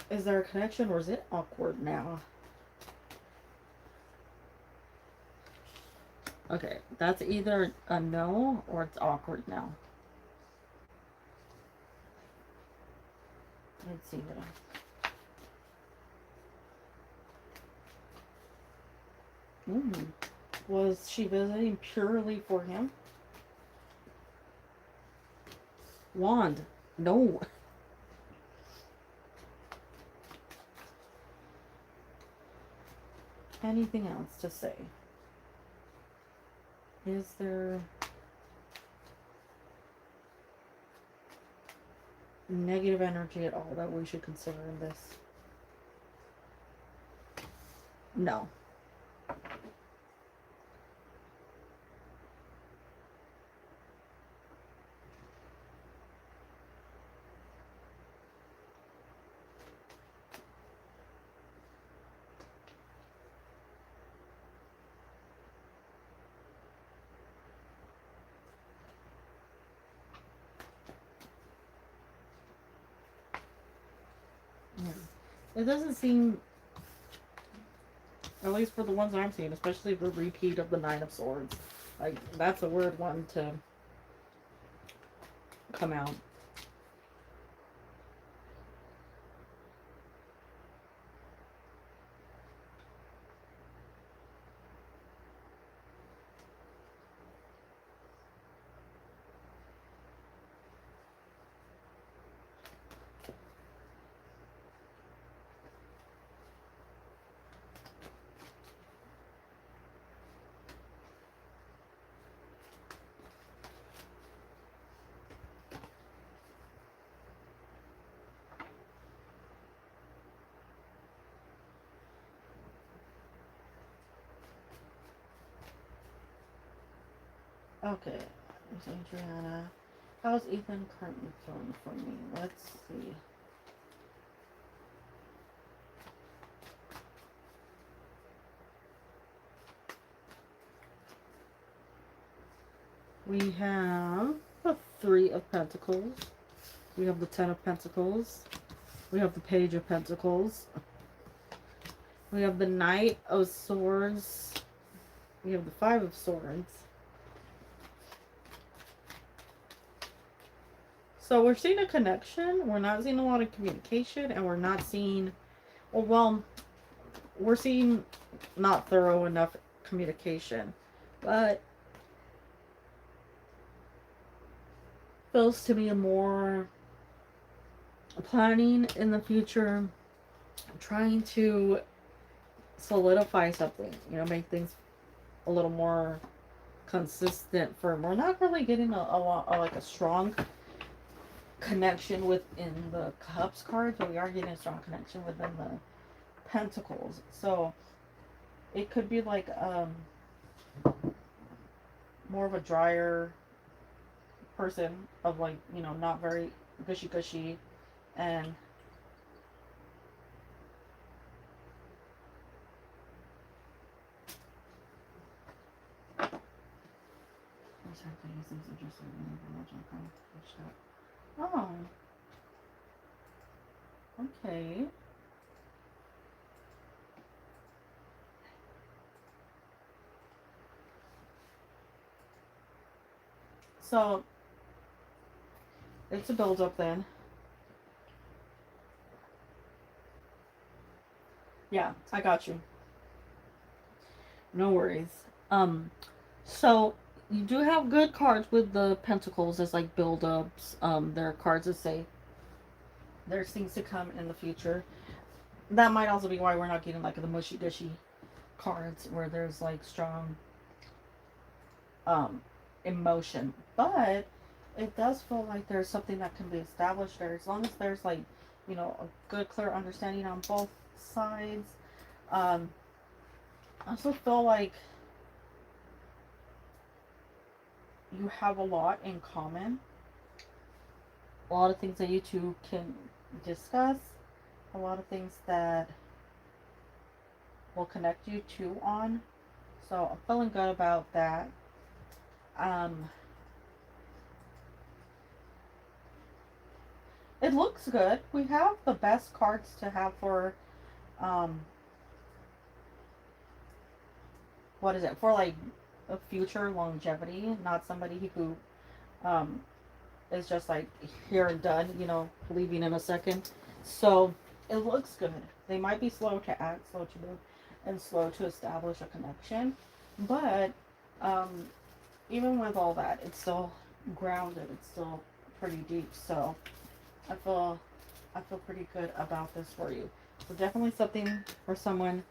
Is there a connection or is it awkward now? Okay, that's either a no or it's awkward now. Let's see what else. Was she visiting purely for him? Wand. No. Anything else to say? Is there negative energy at all that we should consider in this? No. It doesn't seem, at least for the ones I'm seeing, especially the repeat of the Nine of Swords. Like, that's a weird one to come out. Okay, Miss Adriana. How's Ethan currently feeling for me? Let's see. We have the Three of Pentacles. We have the Ten of Pentacles. We have the Page of Pentacles. We have the Knight of Swords. We have the Five of Swords. So we're seeing a connection. We're not seeing a lot of communication. And we're not seeing... Well, we're seeing not thorough enough communication. But... feels to me more planning in the future, trying to solidify something, you know, make things a little more consistent, firm. We're not really getting a strong connection within the Cups card, but we are getting a strong connection within the Pentacles. So it could be like more of a drier person, of like, you know, not very gushy and oh, okay. So it's a build up then. Yeah, I got you. No worries. So you do have good cards with the pentacles as like build-ups. There are cards that say there's things to come in the future. That might also be why we're not getting like the mushy gushy cards where there's like strong um emotion. But it does feel like there's something that can be established there as long as there's like, you know, a good clear understanding on both sides. Um I also feel like you have a lot in common. A lot of things that you two can discuss. A lot of things that will connect you two on. So I'm feeling good about that. Um, it looks good. We have the best cards to have for, um, what is it? For like a future longevity, not somebody who um, is just like here and done, you know, leaving in a second. So it looks good. They might be slow to act, slow to move, and slow to establish a connection. But um, even with all that, it's still grounded. It's still pretty deep. So I feel I feel pretty good about this for you. So definitely something for someone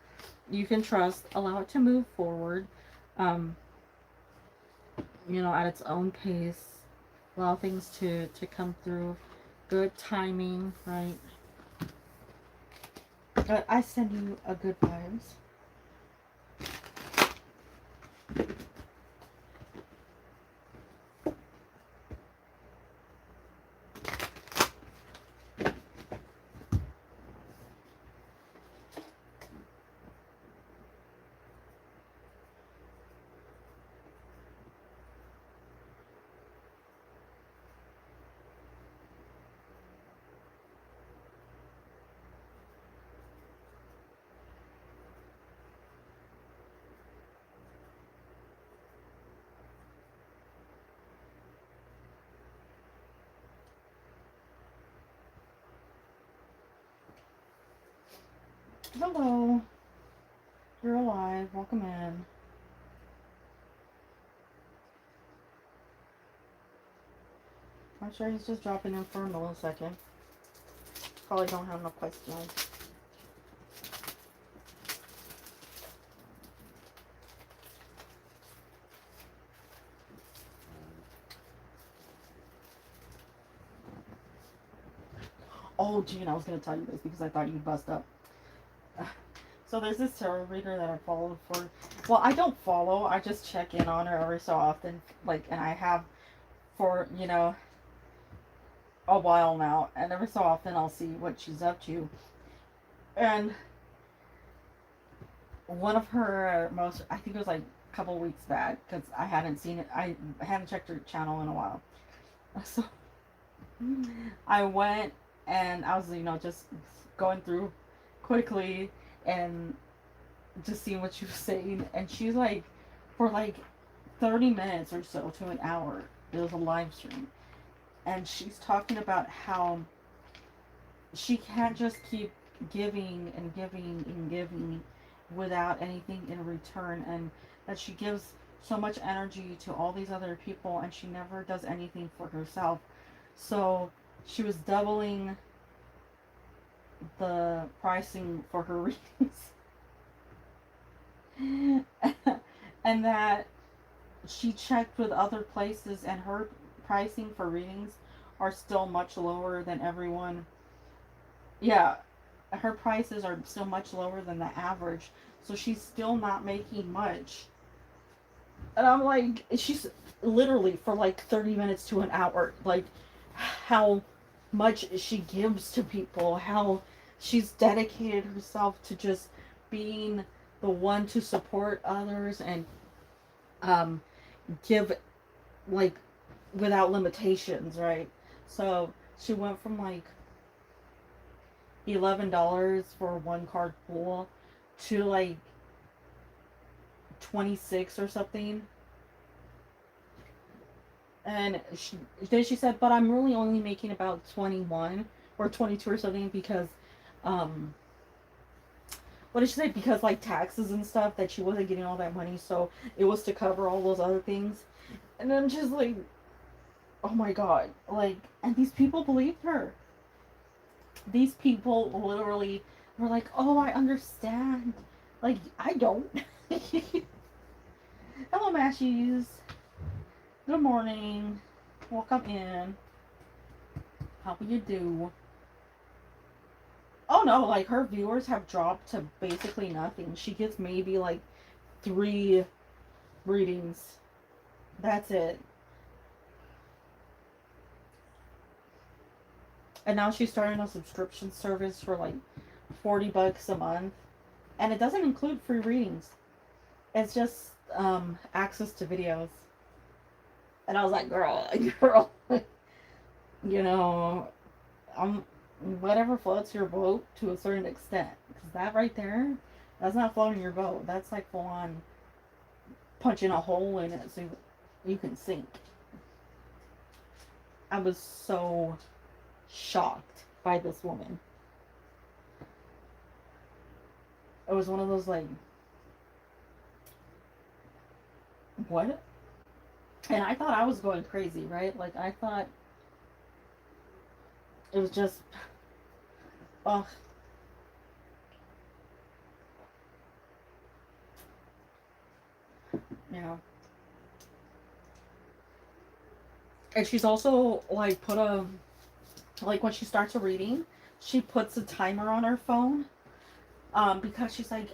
you can trust. Allow it to move forward. Um, you know, at its own pace. Allow things to come through. Good timing, right? But I send you a good vibes. Hello. You're alive. Welcome in. I'm sure he's just dropping in for a millisecond. Probably don't have no questions. Oh, Gene, I was going to tell you this because I thought you'd bust up. So there's this tarot reader that I follow for. Well, I don't follow. I just check in on her every so often. Like, and I have for, you know, a while now. And every so often I'll see what she's up to. And one of her most, I think it was like a couple weeks back, because I hadn't seen it. I hadn't checked her channel in a while. So I went and I was, you know, just going through quickly and just seeing what she was saying. And she's like, for like 30 minutes or so to an hour, it was a live stream. And she's talking about how she can't just keep giving and giving and giving without anything in return, and that she gives so much energy to all these other people and she never does anything for herself. So she was doubling the pricing for her readings. And that she checked with other places and her pricing for readings are still much lower than everyone. Yeah, her prices are still much lower than the average. So she's still not making much. And I'm like, she's literally for like 30 minutes to an hour, like how much she gives to people, how she's dedicated herself to just being the one to support others and um, give like without limitations, right? So she went from like $11 for one card pool to like 26 or something. And then she said, but I'm really only making about 21 or 22 or something because um what did she say? Because like taxes and stuff, that she wasn't getting all that money, so it was to cover all those other things. And I'm just like, oh my god, like, and these people believed her. These people literally were like, oh, I understand. Like, I don't. Hello, Mashies. Good morning. Welcome in. How do you do? Oh no, like her viewers have dropped to basically nothing. She gets maybe like 3 readings. That's it. And now she's starting a subscription service for like $40 a month. And it doesn't include free readings. It's just access to videos. And I was like, girl, girl, you know, I'm whatever floats your boat to a certain extent. Because that right there, that's not floating your boat. That's like full on punching a hole in it so you can sink. I was so shocked by this woman. It was one of those like, what? And I thought I was going crazy, right? Like I thought it was just, ugh. Yeah. And she's also like put a, like when she starts a reading, she puts a timer on her phone. Because she's like,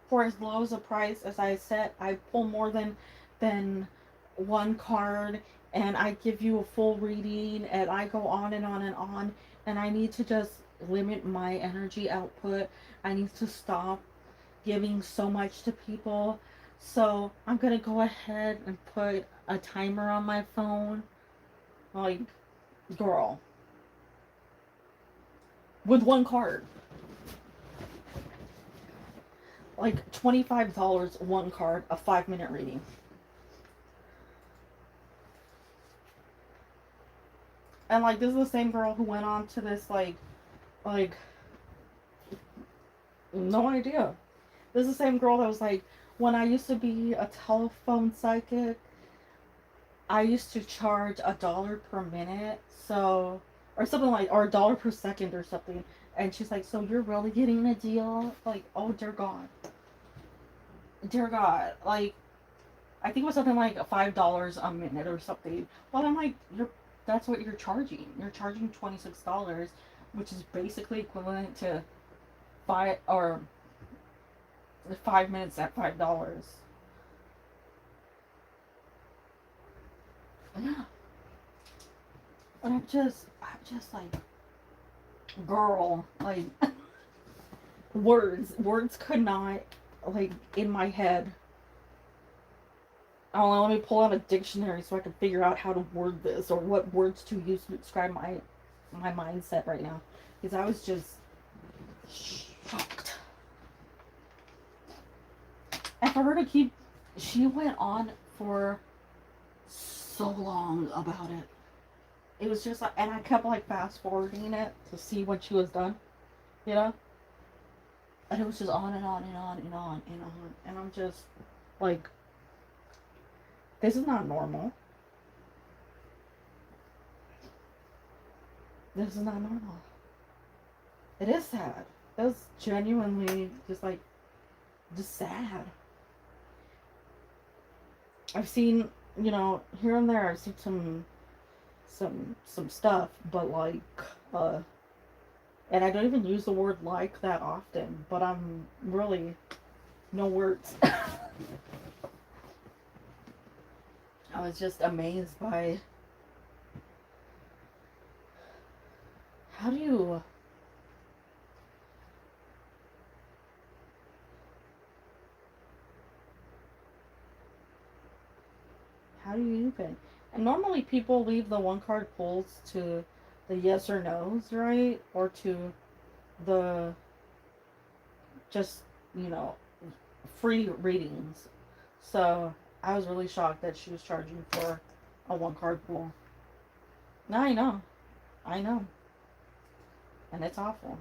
for as low as a price as I set, I pull more than one card, and I give you a full reading, and I go on and on and on, and I need to just limit my energy output. I need to stop giving so much to people. So I'm gonna go ahead and put a timer on my phone. Like, girl. With one card. Like $25 one card, a 5-minute reading. And like this is the same girl who went on to this like no idea. This is the same girl that was like, when I used to be a telephone psychic, I used to charge $1 per minute, so, or something like, or $1 per second or something. And she's like, so you're really getting a deal? Like, oh dear God. Dear God. Like, I think it was something like $5 a minute or something. Well, I'm like, that's what you're charging. You're charging $26, which is basically equivalent to 5 minutes at $5. Yeah. And I'm just like, girl, like, words could not, like, in my head. Oh, let me pull out a dictionary so I can figure out how to word this, or what words to use to describe my mindset right now. Because I was just shocked. And for her to keep, she went on for so long about it. It was just like, and I kept like fast forwarding it to see when she was done, you know? And it was just on and on and on and on and on. And I'm just like, this is not normal. This is not normal. It is sad. It was genuinely just like, just sad. I've seen, you know, here and there, I've seen some stuff, but like, and I don't even use the word like that often, but I'm really, no words. I was just amazed by, how do you even? And normally people leave the one card pulls to the yes or no's, right? Or to the just, you know, free readings. So I was really shocked that she was charging for a one card pull. Now I know. And it's awful.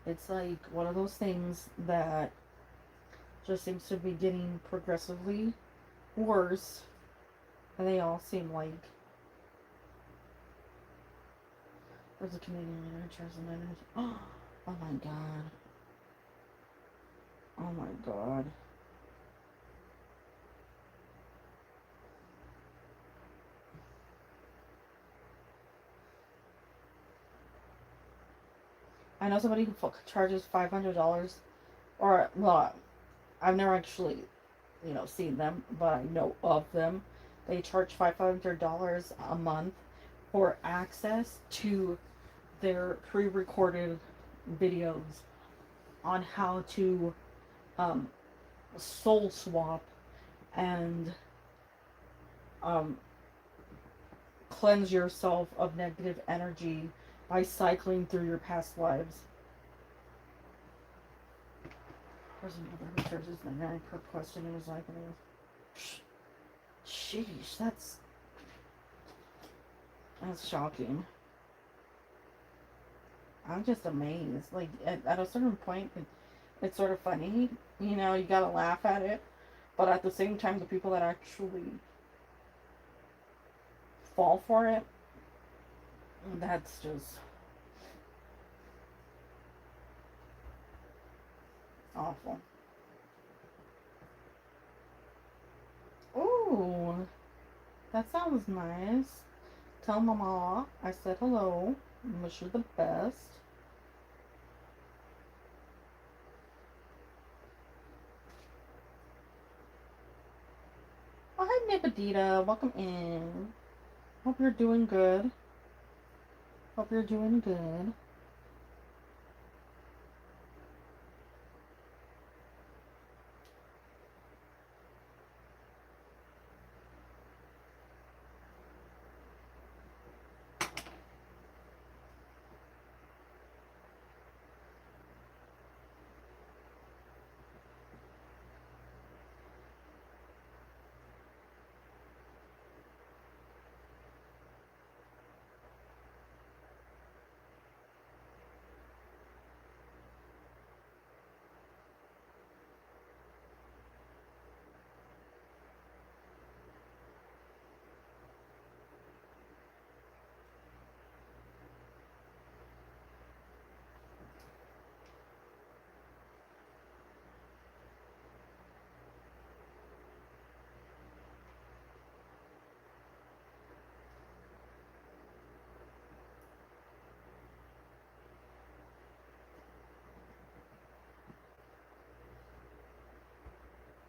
It's like one of those things that just seems to be getting progressively worse. And they all seem like there's a Canadian leader, Charles. Oh my god. Oh my god. I know somebody who charges $500, or, well, I've never actually, seen them, but I know of them. They charge $500 a month for access to their pre-recorded videos on how to um, soul swap and um, cleanse yourself of negative energy by cycling through your past lives. There's another who charges the very per question and was like, sheesh, that's shocking. I'm just amazed. Like, at a certain point, it's sort of funny. You gotta laugh at it. But at the same time, the people that actually fall for it, that's just awful. Ooh, that sounds nice. Tell Mama I said hello. Wish her the best. Oh, hi, Nibadita. Welcome in. Hope you're doing good. Hope you're doing good.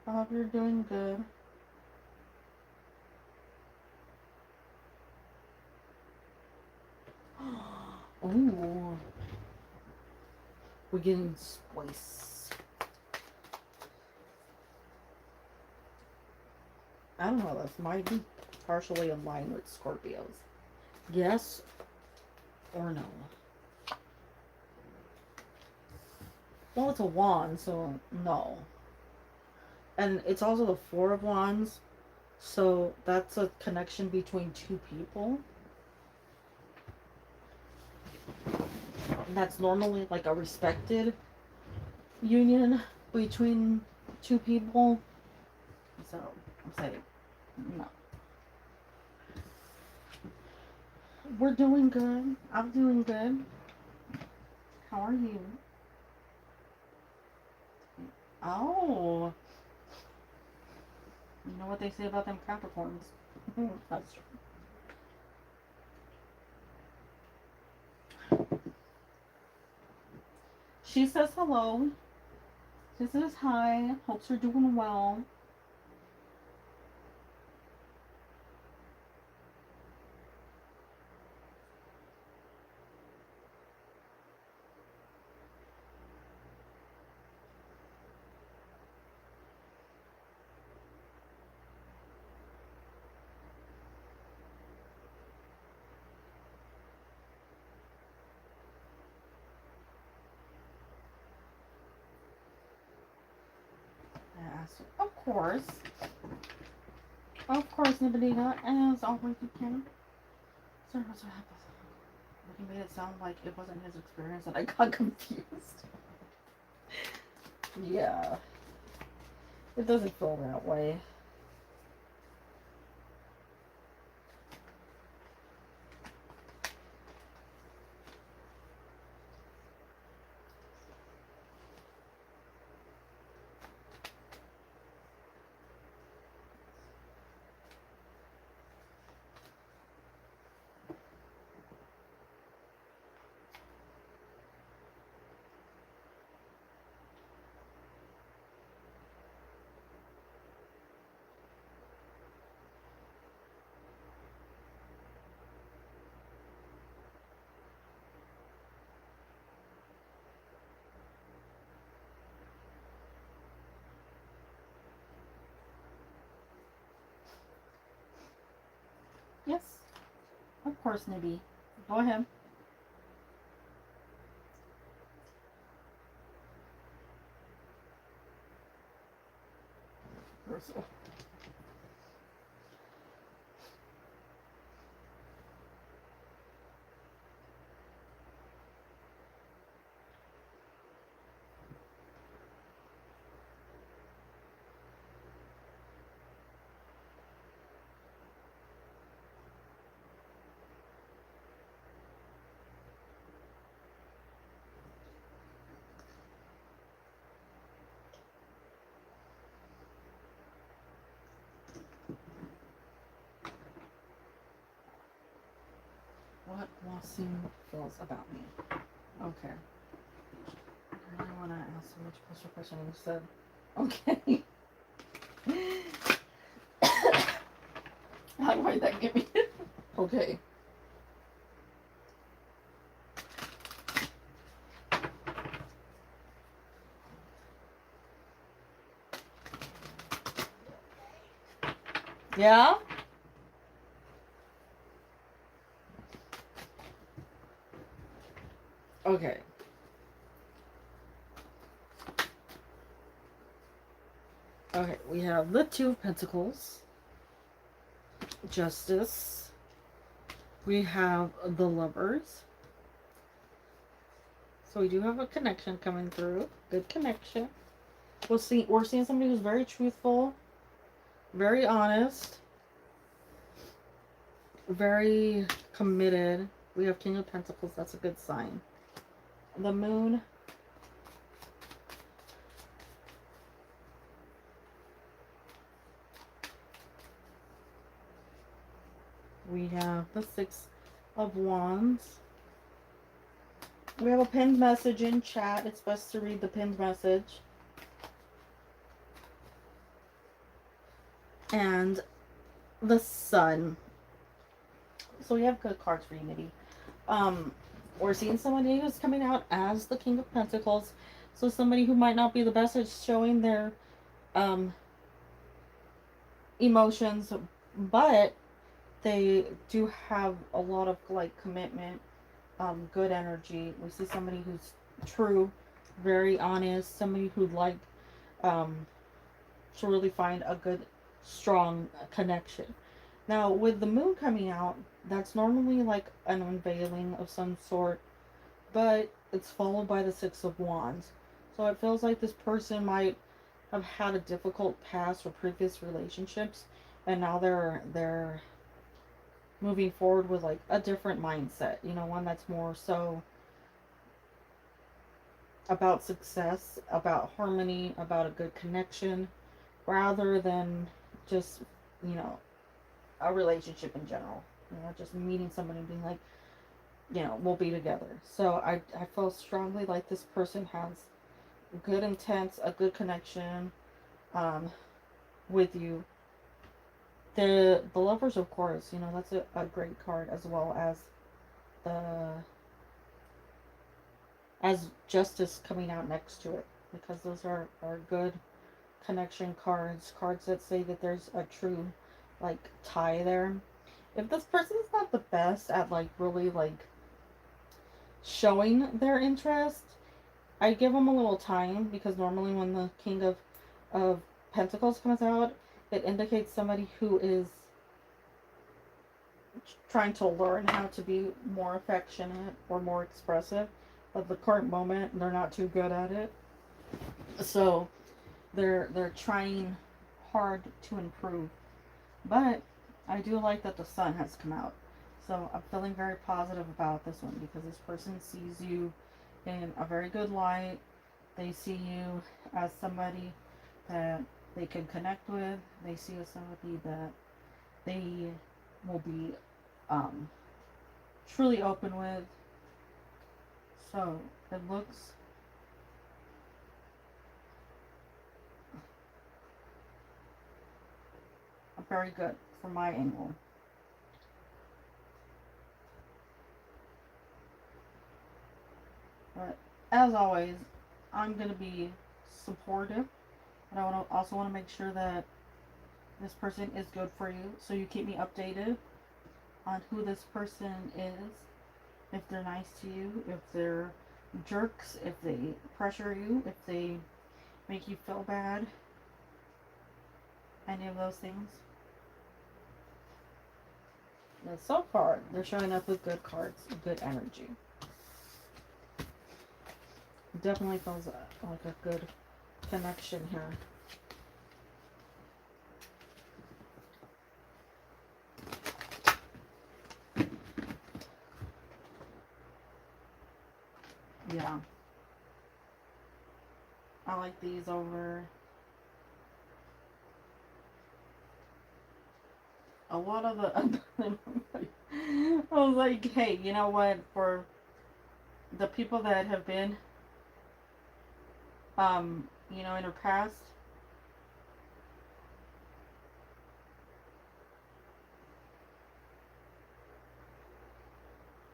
I hope you're doing good. Ooh. We're getting spice. I don't know, this might be partially aligned with Scorpios. Yes or no? Well, it's a wand, so no. And it's also the Four of Wands, so that's a connection between two people. And that's normally like a respected union between two people. So I'm saying no. We're doing good. I'm doing good. How are you? Oh, you know what they say about them Capricorns. That's true. She says hello. She says hi. Hopes you're doing well. Yes, of course. Of course, Nibadina, as always you can. Sorry, what's happens? He made it sound like it wasn't his experience and I got confused. Yeah. It doesn't feel that way. Yes. Of course, Nibby. Go ahead. What Wasim feels about me. Okay. I really want to ask a much closer question than you said. Okay. How do I that give me? Okay. Yeah? Okay. Okay, we have the Two of Pentacles, Justice. We have the Lovers. So we do have a connection coming through. Good connection. We're seeing somebody who's very truthful, very honest, very committed. We have King of Pentacles. That's a good sign. The Moon. We have the Six of Wands. We have a pinned message in chat. It's best to read the pinned message. And the Sun. So we have good cards for unity. We're seeing somebody who's coming out as the King of Pentacles. So somebody who might not be the best at showing their emotions, but they do have a lot of like commitment, good energy. We see somebody who's true, very honest, somebody who'd like to really find a good, strong connection. Now, with the Moon coming out, that's normally like an unveiling of some sort, but it's followed by the Six of Wands. So it feels like this person might have had a difficult past or previous relationships, and now they're moving forward with like a different mindset. You know, one that's more so about success, about harmony, about a good connection, rather than just, you know, a relationship in general. You know, just meeting somebody and being like, you know, we'll be together. So I feel strongly like this person has good intent, a good connection with you. The Lovers, of course, you know, that's a great card, as well as the as Justice coming out next to it, because those are good connection cards, cards that say that there's a true like tie there. If this person is not the best at like really like showing their interest, I give them a little time, because normally when the King of Pentacles comes out, it indicates somebody who is trying to learn how to be more affectionate or more expressive. At the current moment, they're not too good at it. So they're trying hard to improve. But I do like that the sun has come out. So I'm feeling very positive about this one because this person sees you in a very good light. They see you as somebody that they can connect with. They see you as somebody that they will be um, truly open with. So it looks very good from my angle. But as always, I'm going to be supportive. And also want to make sure that this person is good for you. So you keep me updated on who this person is. If they're nice to you, if they're jerks, if they pressure you, if they make you feel bad. Any of those things. And so far, they're showing up with good cards, good energy. Definitely feels like a good connection here. Yeah. I like these over a lot of the I was like, hey, you know what? For the people that have been, in her past,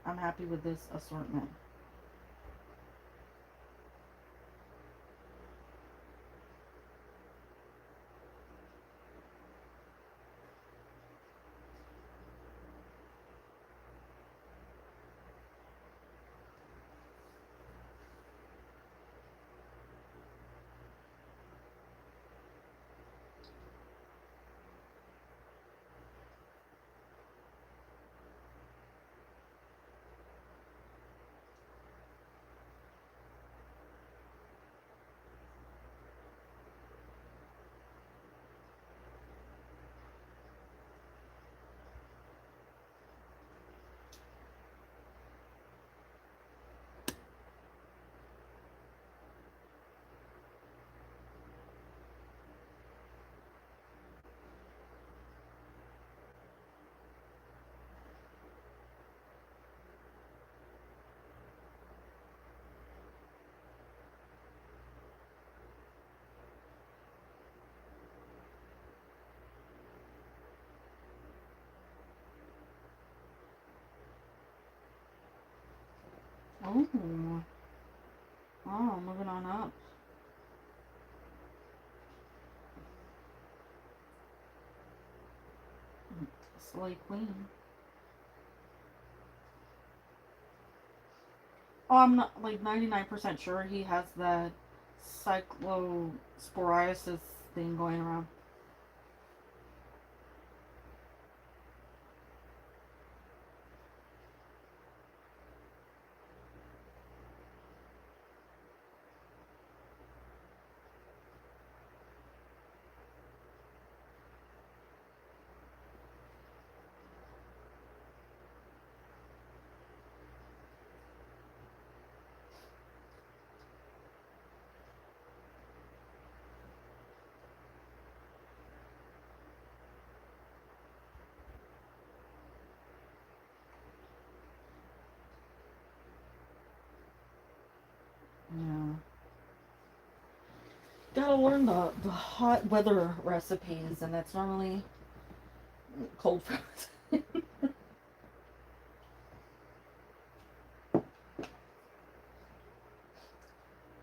I'm happy with this assortment. Oh, moving on up. Slay Queen. Oh, I'm not like 99% sure he has that cyclosporiasis thing going around. Yeah. Gotta learn the hot weather recipes, and that's normally cold food.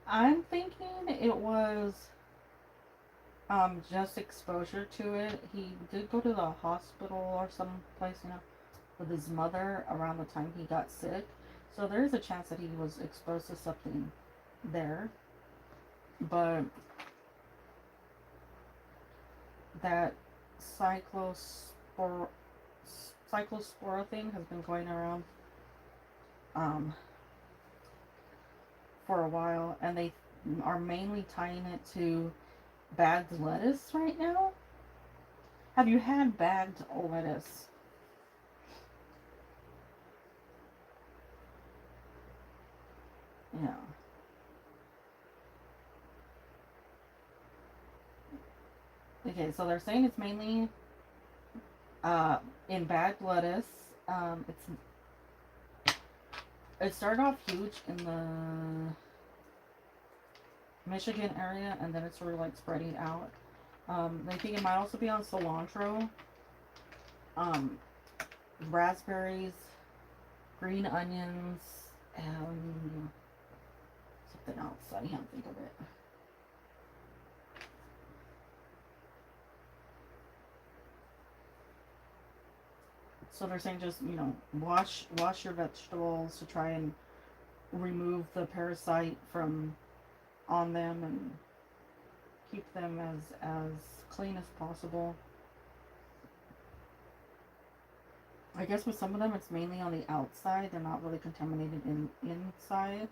I'm thinking it was just exposure to it. He did go to the hospital or someplace, with his mother around the time he got sick. So there is a chance that he was exposed to something there. But that cyclosporiasis cyclospora thing has been going around um, for a while, and they are mainly tying it to bagged lettuce right now. Have you had bagged lettuce? Yeah. Okay, so they're saying it's mainly in bagged lettuce. It started off huge in the Michigan area, and then it's sort of like spreading out. They think it might also be on cilantro, um, raspberries, green onions, and something else. I can't think of it. So they're saying just, wash your vegetables to try and remove the parasite from on them and keep them as clean as possible. I guess with some of them it's mainly on the outside. They're not really contaminated inside.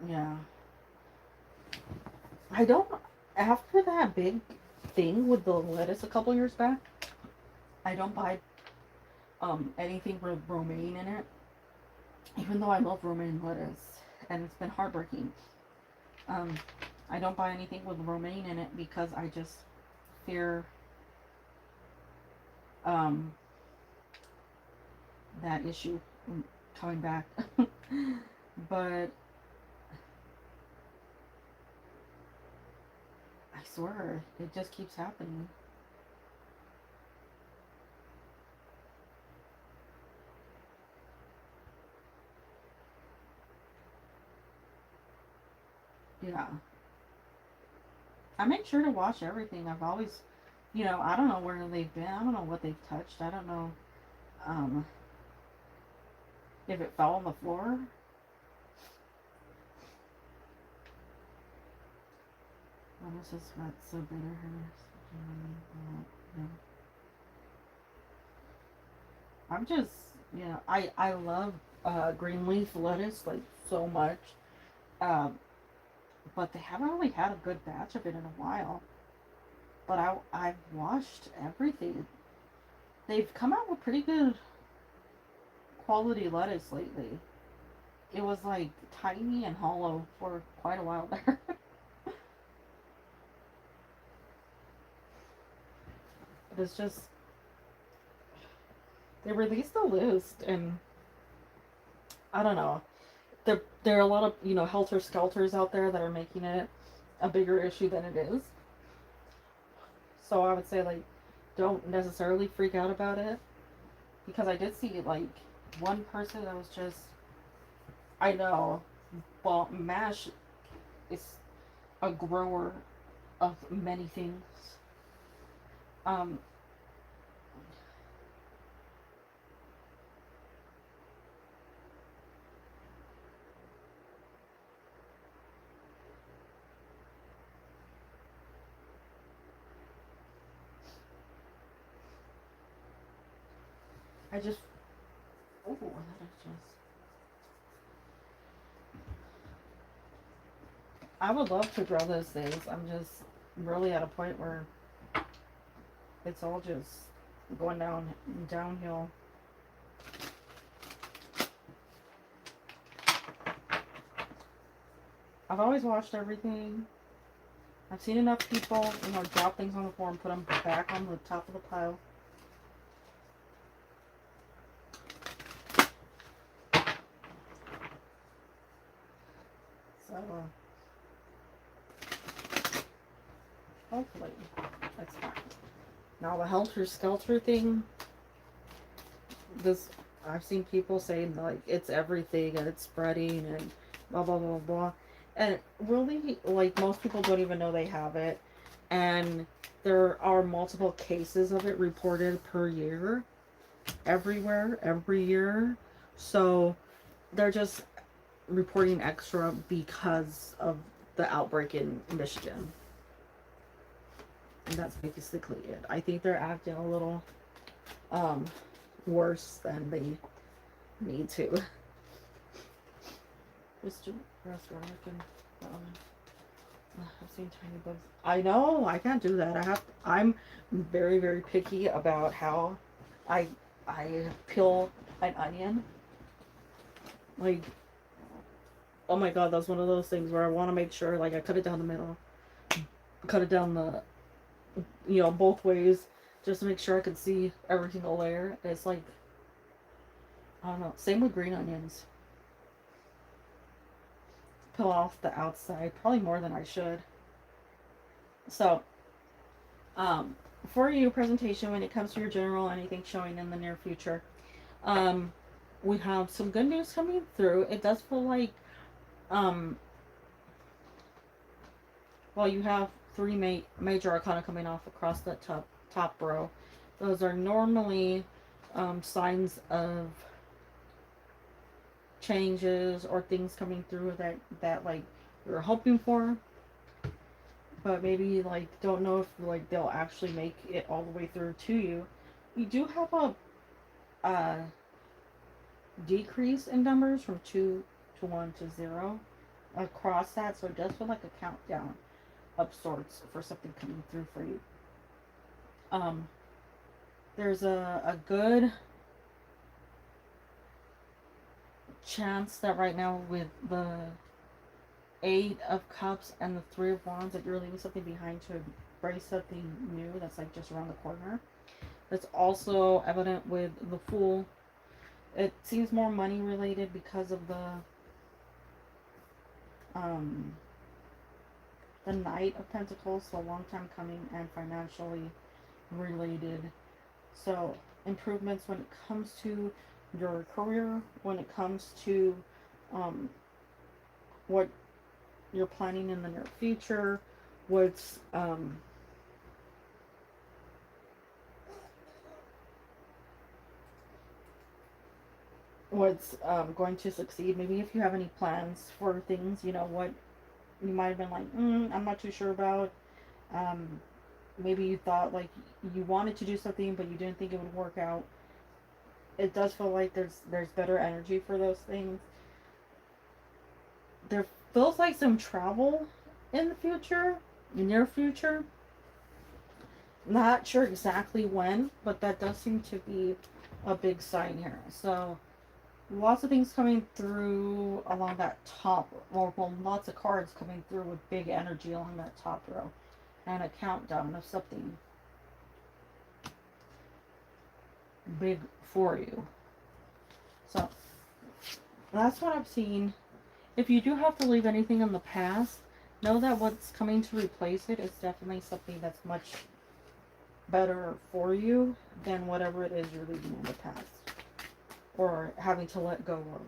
Yeah. I don't, after that big thing with the lettuce a couple years back, I don't buy anything with romaine in it, even though I love romaine lettuce, and it's been heartbreaking. I don't buy anything with romaine in it because I just fear that issue coming back. But I swear, it just keeps happening. Yeah. I make sure to wash everything. I've always, I don't know where they've been. I don't know what they've touched. I don't know um, if it fell on the floor. Oh, this is what's so bitter. Yeah. I'm just, I love green leaf lettuce like so much. Um, but they haven't really had a good batch of it in a while. But I've washed everything. They've come out with pretty good quality lettuce lately. It was like tiny and hollow for quite a while there. But it's just, they released a list, and I don't know. There are a lot of, helter skelters out there that are making it a bigger issue than it is. So I would say, like, don't necessarily freak out about it. Because I did see, like, one person that was just, I know, well, MASH is a grower of many things. Um, I just, oh, that is just, I would love to grow those things. I'm just really at a point where it's all just going downhill. I've always watched everything. I've seen enough people, drop things on the floor and put them back on the top of the pile. So, hopefully, that's fine. Now, the helter-skelter thing, I've seen people saying, like, it's everything and it's spreading and blah, blah, blah, blah. And really, like, most people don't even know they have it. And there are multiple cases of it reported per year, everywhere, every year. So they're just reporting extra because of the outbreak in Michigan. And that's basically it. I think they're acting a little worse than they need to. Mr. Restaurant and I've seen tiny bugs. I know I can't do that. I'm very, very picky about how I peel an onion. Like, oh my god, that's one of those things where I want to make sure, like, I cut it down the middle, cut it down the, both ways, just to make sure I can see every single layer. It's like, I don't know. Same with green onions. Peel off the outside, probably more than I should. So, for you, presentation, when it comes to your general, anything showing in the near future, we have some good news coming through. It does feel like, well, you have three major arcana coming off across the top row. Those are normally signs of changes or things coming through that like you're hoping for, but maybe like don't know if like they'll actually make it all the way through to you. You do have a decrease in numbers from 2 to 1 to 0 across that, so it does feel like a countdown of sorts for something coming through for you. There's a good chance that right now with the 8 of Cups and the 3 of Wands that you're leaving something behind to embrace something new that's like just around the corner. That's also evident with the Fool. It seems more money related because of the Knight of Pentacles, so a long time coming and financially related. So improvements when it comes to your career, when it comes to what you're planning in the near future, what's going to succeed. Maybe if you have any plans for things, what you might have been like, I'm not too sure about. Maybe you thought like you wanted to do something, but you didn't think it would work out. It does feel like there's better energy for those things. There feels like some travel in the future, near future. Not sure exactly when, but that does seem to be a big sign here. So lots of things coming through along that top, well, lots of cards coming through with big energy along that top row, and a countdown of something big for you. So that's what I've seen. If you do have to leave anything in the past, know that what's coming to replace it is definitely something that's much better for you than whatever it is you're leaving in the past or having to let go of.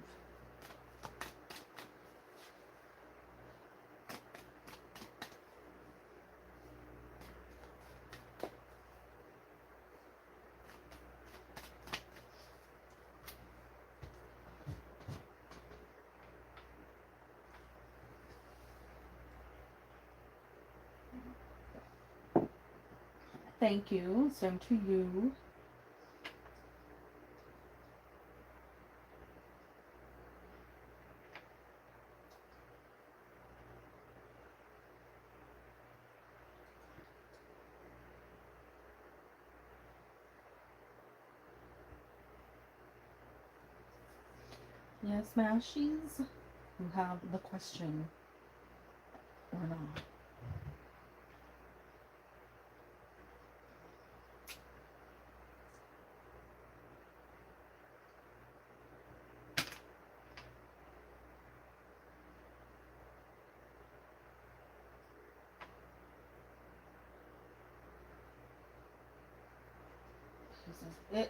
Thank you. Same to you. Yes, Mashies? You have the question or not?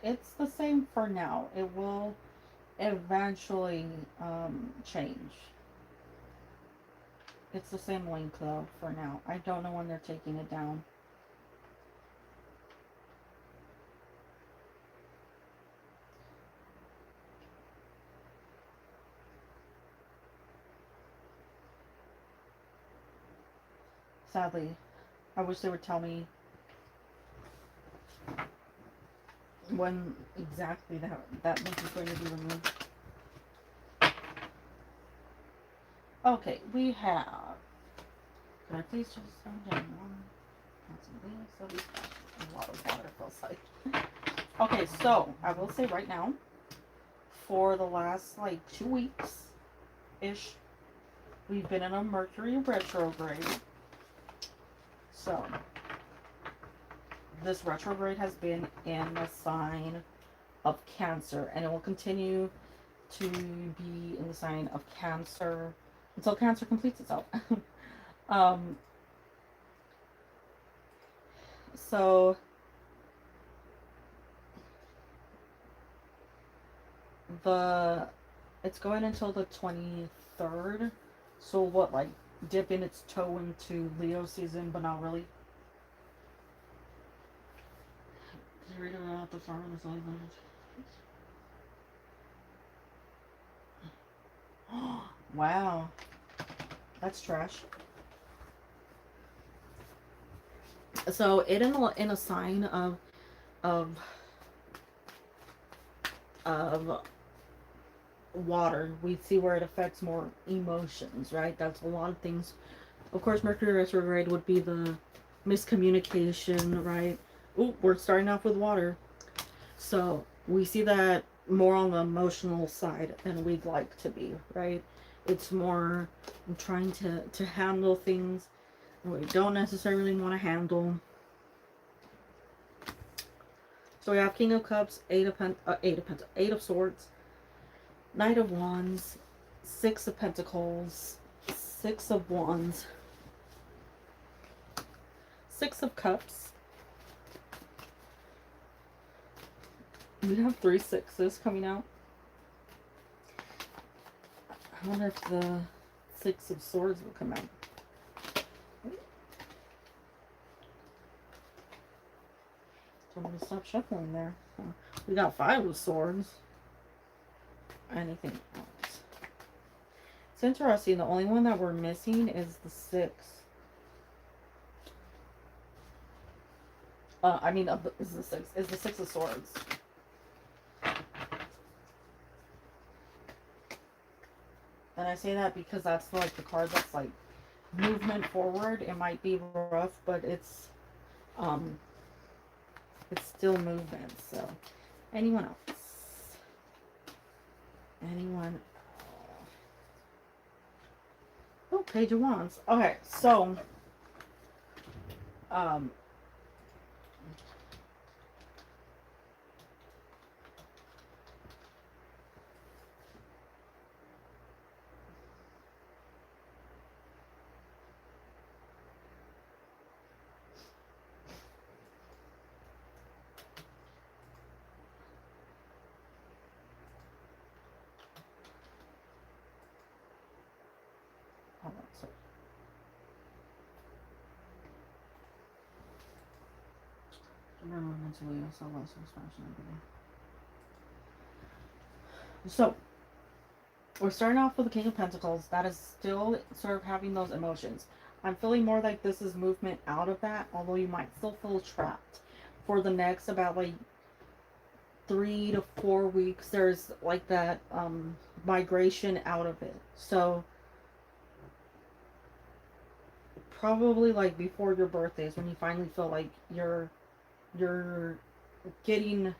It's the same for now. It will eventually change. It's the same link though for now. I don't know when they're taking it down. Sadly, I wish they would tell me when exactly that link is going to be removed. Okay, we have. Can I please just send down one? So we a lot of water feels like. Okay, so I will say right now, for the last like 2 weeks ish, we've been in a Mercury retrograde. So this retrograde has been in the sign of Cancer, and it will continue to be in the sign of Cancer until Cancer completes itself. um, so it's going until the 23rd. So what, like dipping its toe into Leo season, but not really. Read about the farm is only wow, that's trash. So it in a sign of of water, we see where it affects more emotions, right? That's a lot of things. Of course, Mercury retrograde would be the miscommunication, right? Oh, we're starting off with water. So we see that more on the emotional side than we'd like to be, right? It's more I'm trying to handle things we don't necessarily want to handle. So we have King of Cups, Eight of Swords, Knight of Wands, Six of Pentacles, Six of Wands, Six of Cups. We have 3 sixes coming out. I wonder if the Six of Swords will come out. Told me to stop shuffling there. We got 5 of Swords. Anything else? It's interesting. The only one that we're missing is the 6. Is the Six of Swords. And I say that because that's like the card that's like movement forward. It might be rough, but it's still movement. So anyone else? Anyone? Oh, Page of Wands. Okay, so hold on, sorry. So we're starting off with the King of Pentacles. That is still sort of having those emotions. I'm feeling more like this is movement out of that, although you might still feel trapped. For the next about like 3 to 4 weeks, there's like that migration out of it. So probably like before your birthdays when you finally feel like you're getting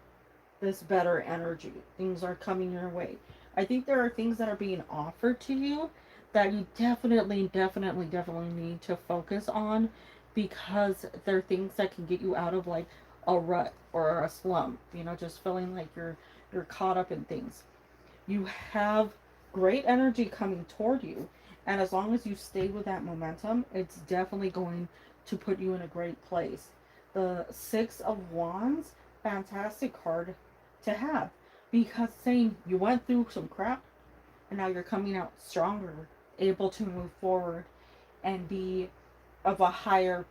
this better energy. Things are coming your way. I think there are things that are being offered to you that you definitely need to focus on, because they're things that can get you out of like a rut or a slump, just feeling like you're caught up in things. You have great energy coming toward you, and as long as you stay with that momentum, it's definitely going to put you in a great place. The Six of Wands, fantastic card to have, because saying you went through some crap and now you're coming out stronger, able to move forward and be of a higher,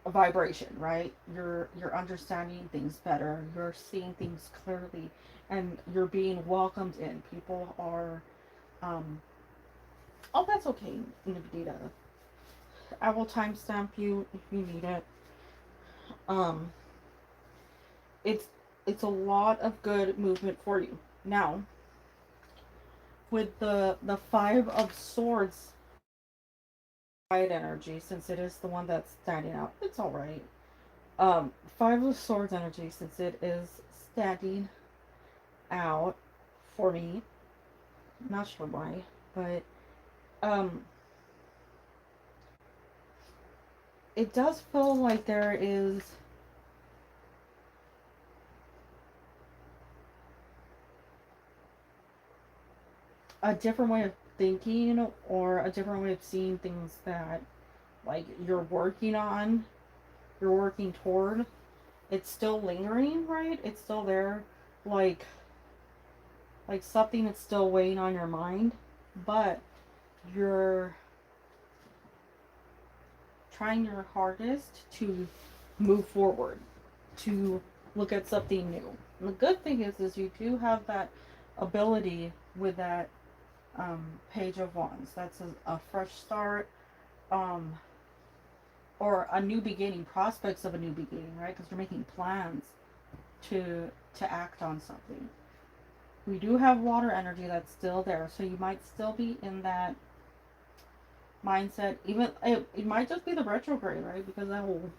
vibration, right? You're understanding things better, you're seeing things clearly, and you're being welcomed in. People are oh, that's okay, Nibdita. I will timestamp you if you need it. it's it's a lot of good movement for you. Now, with the Five of Swords energy, since it is the one that's standing out, it's all right. Five of Swords energy, since it is standing out for me, not sure why, but um, it does feel like there is a different way of thinking or a different way of seeing things that like you're working on, you're working toward. It's still lingering, right? It's still there, like something that's still weighing on your mind, but you're trying your hardest to move forward, to look at something new. And the good thing is you do have that ability with that Page of Wands. That's a fresh start, um, or a new beginning, prospects of a new beginning, right? Because you're making plans to act on something. We do have water energy that's still there, so you might still be in that mindset. Even it might just be the retrograde, right? Because that whole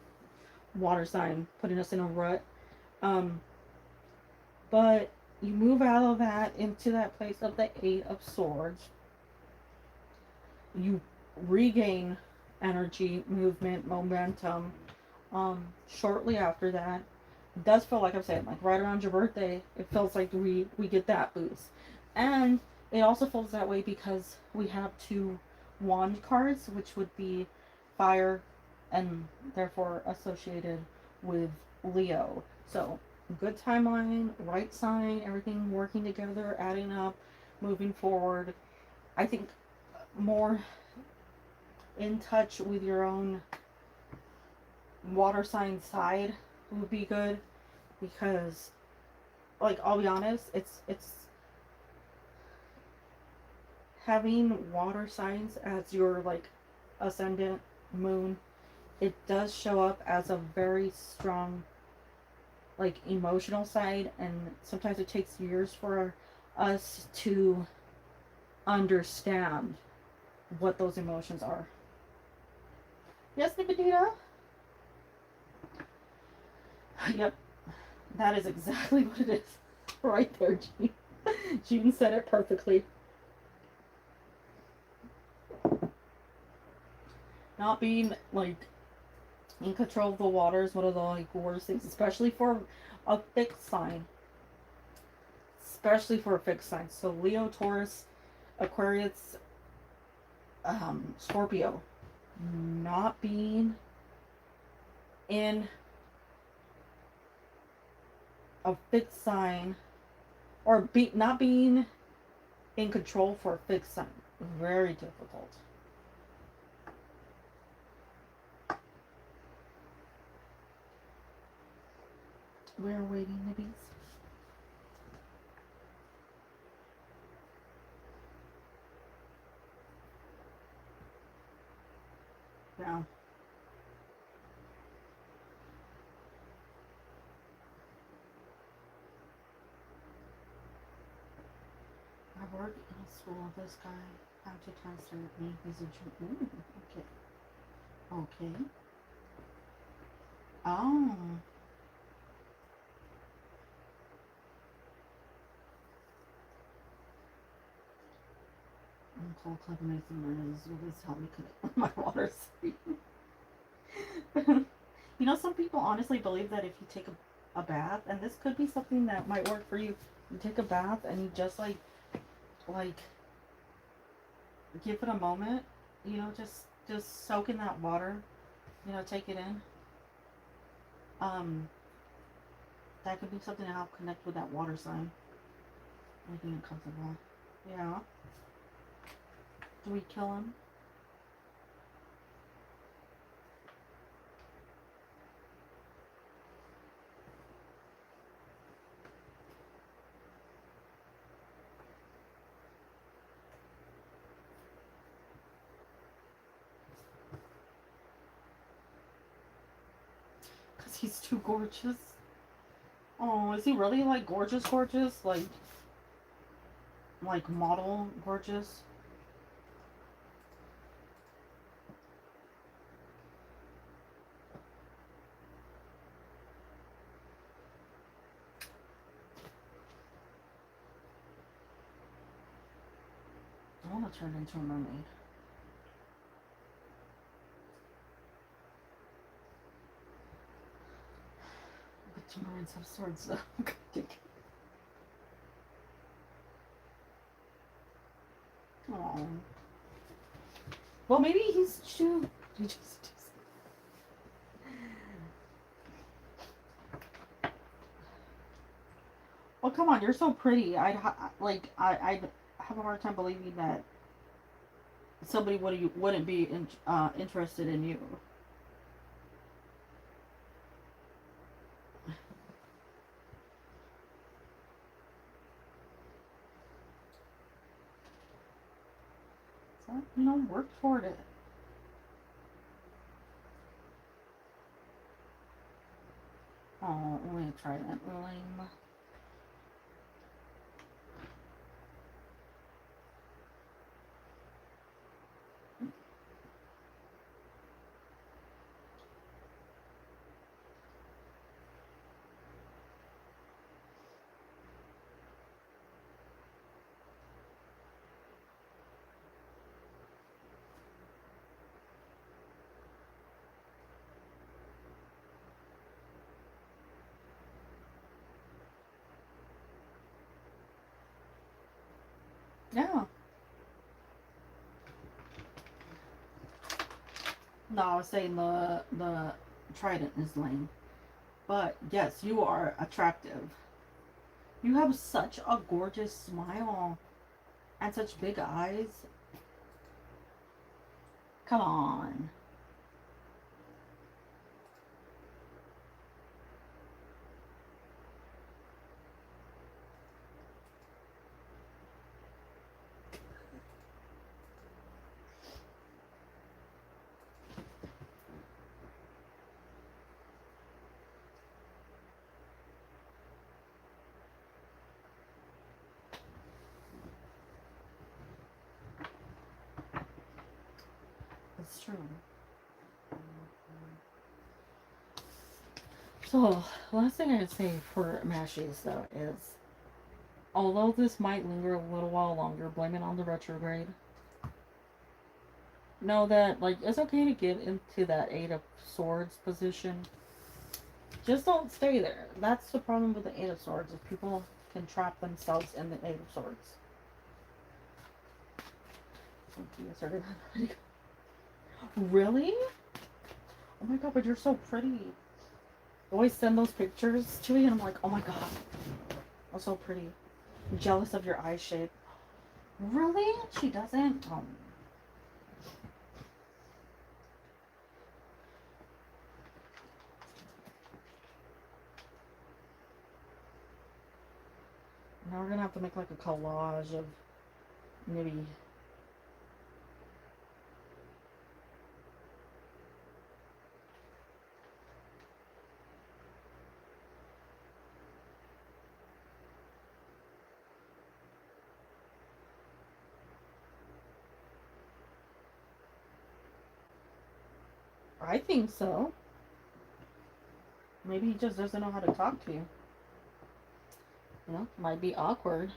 water sign putting us in a rut. Um, but you move out of that into that place of the Eight of Swords. You regain energy, movement, momentum. Shortly after that, it does feel like I'm saying, like right around your birthday, it feels like we get that boost, and it also feels that way because we have two wand cards, which would be fire, and therefore associated with Leo. So good timeline, right sign, everything working together, adding up, moving forward. I think more in touch with your own water sign side would be good, because like I'll be honest, it's having water signs as your like ascendant moon, it does show up as a very strong like emotional side, and sometimes it takes years for us to understand what those emotions are. Yes, Nicotina? Yep, that is exactly what it is. Right there, Jean. Jean said it perfectly. Not being like in control of the water is one of the like worst things, especially for a fixed sign. Especially for a fixed sign. So Leo, Taurus, Aquarius, Scorpio. Not being in a fixed sign, or not being in control for a fixed sign. Very difficult. We're waiting, nibbies. Yeah. I work in a school. This guy had to transfer me. He's a Jew. Okay. Okay. Oh. Cold Club Mason is will this help me connect my water stream? You know, some people honestly believe that if you take a bath, and this could be something that might work for you, you take a bath and you just like give it a moment, you know, just soak in that water, you know, take it in. Um, that could be something to help connect with that water sign. Making it comfortable. Yeah. Do we kill him? Because he's too gorgeous. Oh, is he really like gorgeous, gorgeous? Like model gorgeous? I want to turn into a mermaid. But two mermaids have swords though. Oh. Well, maybe he's too. He just. Well, come on, you're so pretty. I'd have a hard time believing that somebody wouldn't be interested in you. So, work toward it. Oh, I'm gonna try that. Lame. Yeah. No, I was saying the trident is lame. But yes, you are attractive. You have such a gorgeous smile and such big eyes. Come on. It's true. So, last thing I'd say for mashies though is, although this might linger a little while longer, blame it on the retrograde. Know that it's okay to get into that Eight of Swords position. Just don't stay there. That's the problem with the Eight of Swords, is people can trap themselves in the Eight of Swords. Really? Oh my god, but you're so pretty. I always send those pictures to me and I'm like, oh my god, I'm so pretty. I'm jealous of your eye shape. Really? She doesn't? Oh. Now we're gonna have to make like a collage of maybe. I think so. Maybe he just doesn't know how to talk to you. Might be awkward.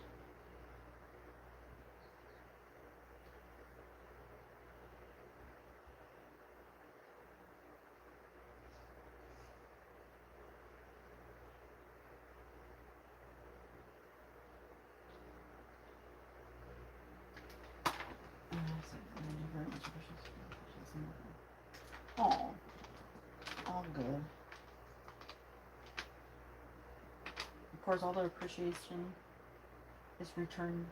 Oh, all good. Of course, all the appreciation is returned.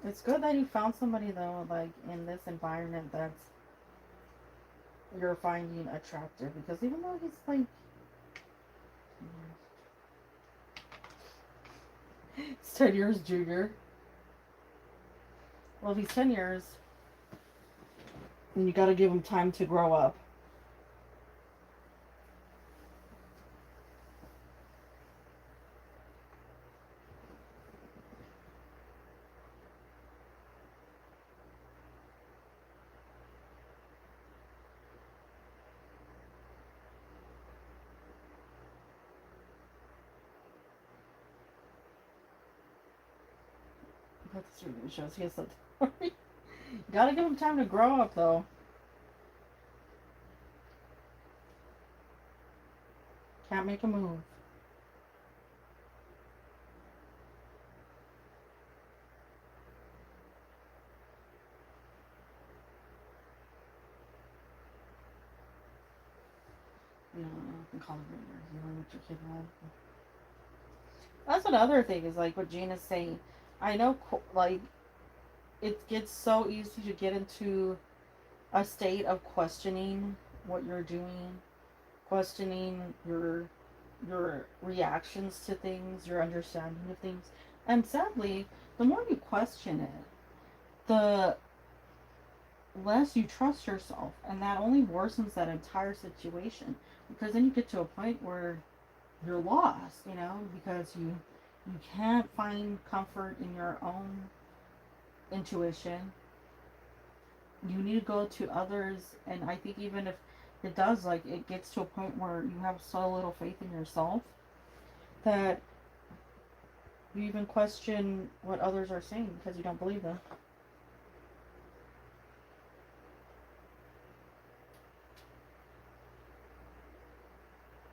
It's good that you found somebody though, like in this environment that's you're finding attractive. Because even though he's like, he's 10 years junior. Well, if he's 10 years, And you got to give them time to grow up. That's really shows he has something. You got to give them time to grow up, though. Can't make a move. You know, I can call it later. You know what your kid wants. That's another thing is like what Gina's saying. I know, like, it gets so easy to get into a state of questioning what you're doing, questioning your reactions to things, your understanding of things. And sadly, the more you question it, the less you trust yourself, and that only worsens that entire situation, because then you get to a point where you're lost, you know, because you can't find comfort in your own intuition. You need to go to others, and I think even if it does, like, it gets to a point where you have so little faith in yourself that you even question what others are saying because you don't believe them.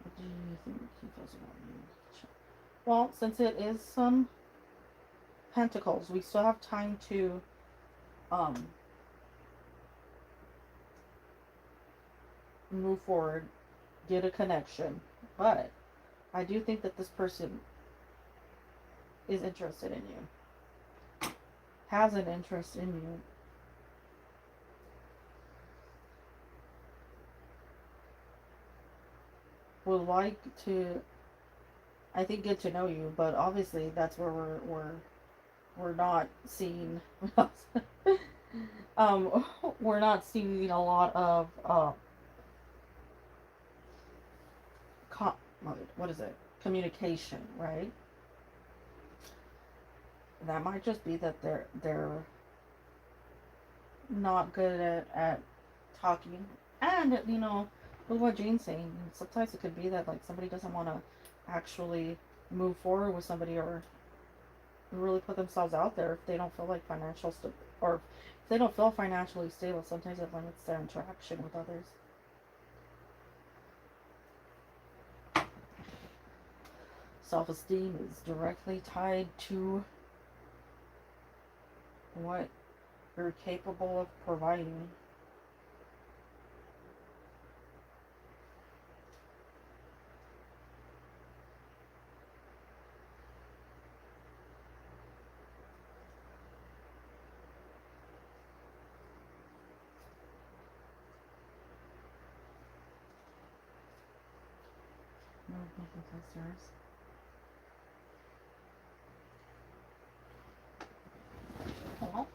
What do you think he feels about you? Well, since it is some pentacles, we still have time to um move forward, get a connection. But I do think that this person is interested in you, has an interest in you. Would like to, I think, get to know you, but obviously that's where we're not seeing um we're not seeing a lot of co- what is it, communication, right? That might just be that they're not good at talking. And you know, with what Jane's saying, sometimes it could be that like somebody doesn't want to actually move forward with somebody, or really put themselves out there if they don't feel like or if they don't feel financially stable. Sometimes it limits their interaction with others. Self-esteem is directly tied to what you're capable of providing.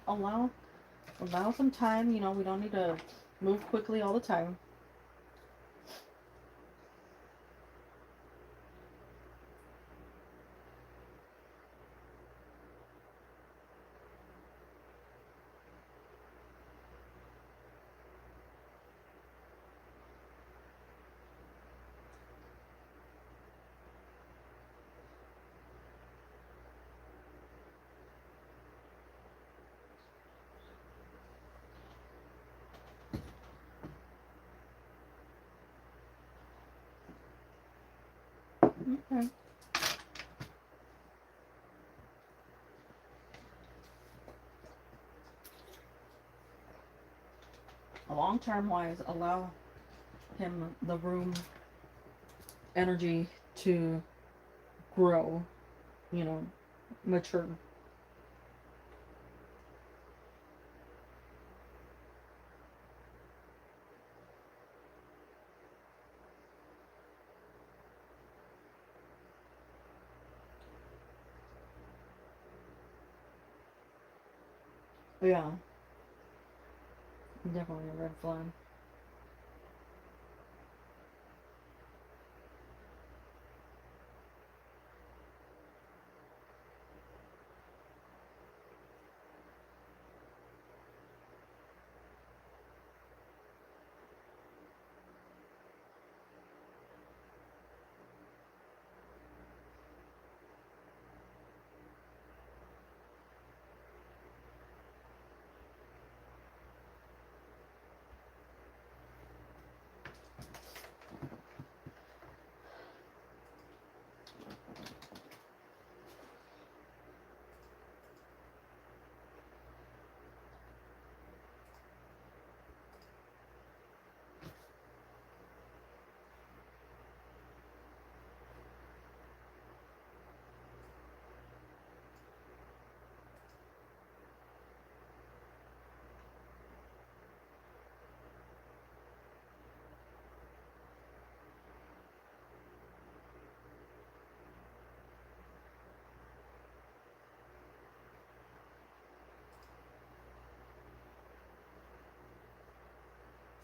Well, allow some time. You know, we don't need to move quickly all the time. Okay. Long term wise, allow him the room energy to grow, you know, mature. Yeah. Definitely a red flag.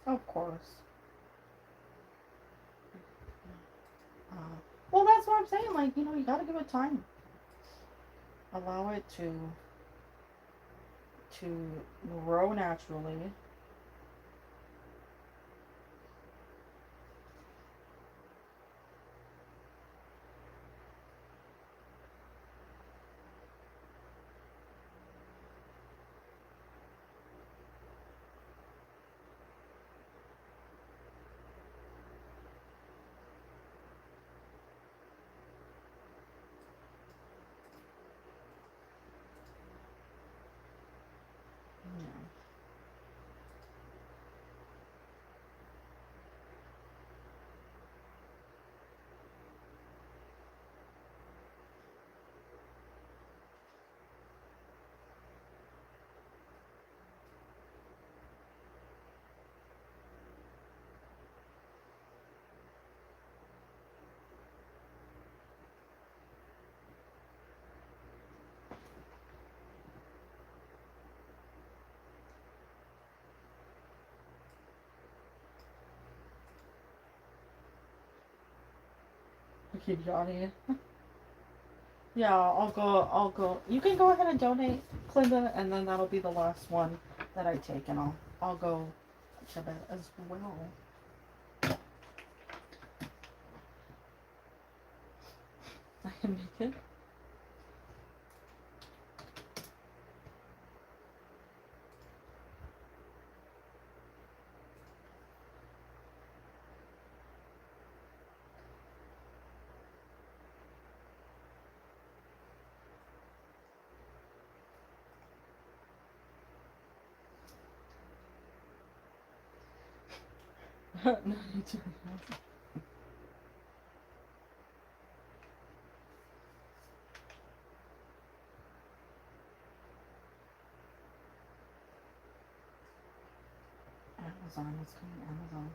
Of course. Uh, well, that's what I'm saying. Like, you gotta give it time. Allow it to grow naturally. I keep yawning. Yeah, I'll go. You can go ahead and donate, Clinton, and then that'll be the last one that I take, and I'll go to bed as well. I can make it. No, you do. Amazon, it's coming Amazon.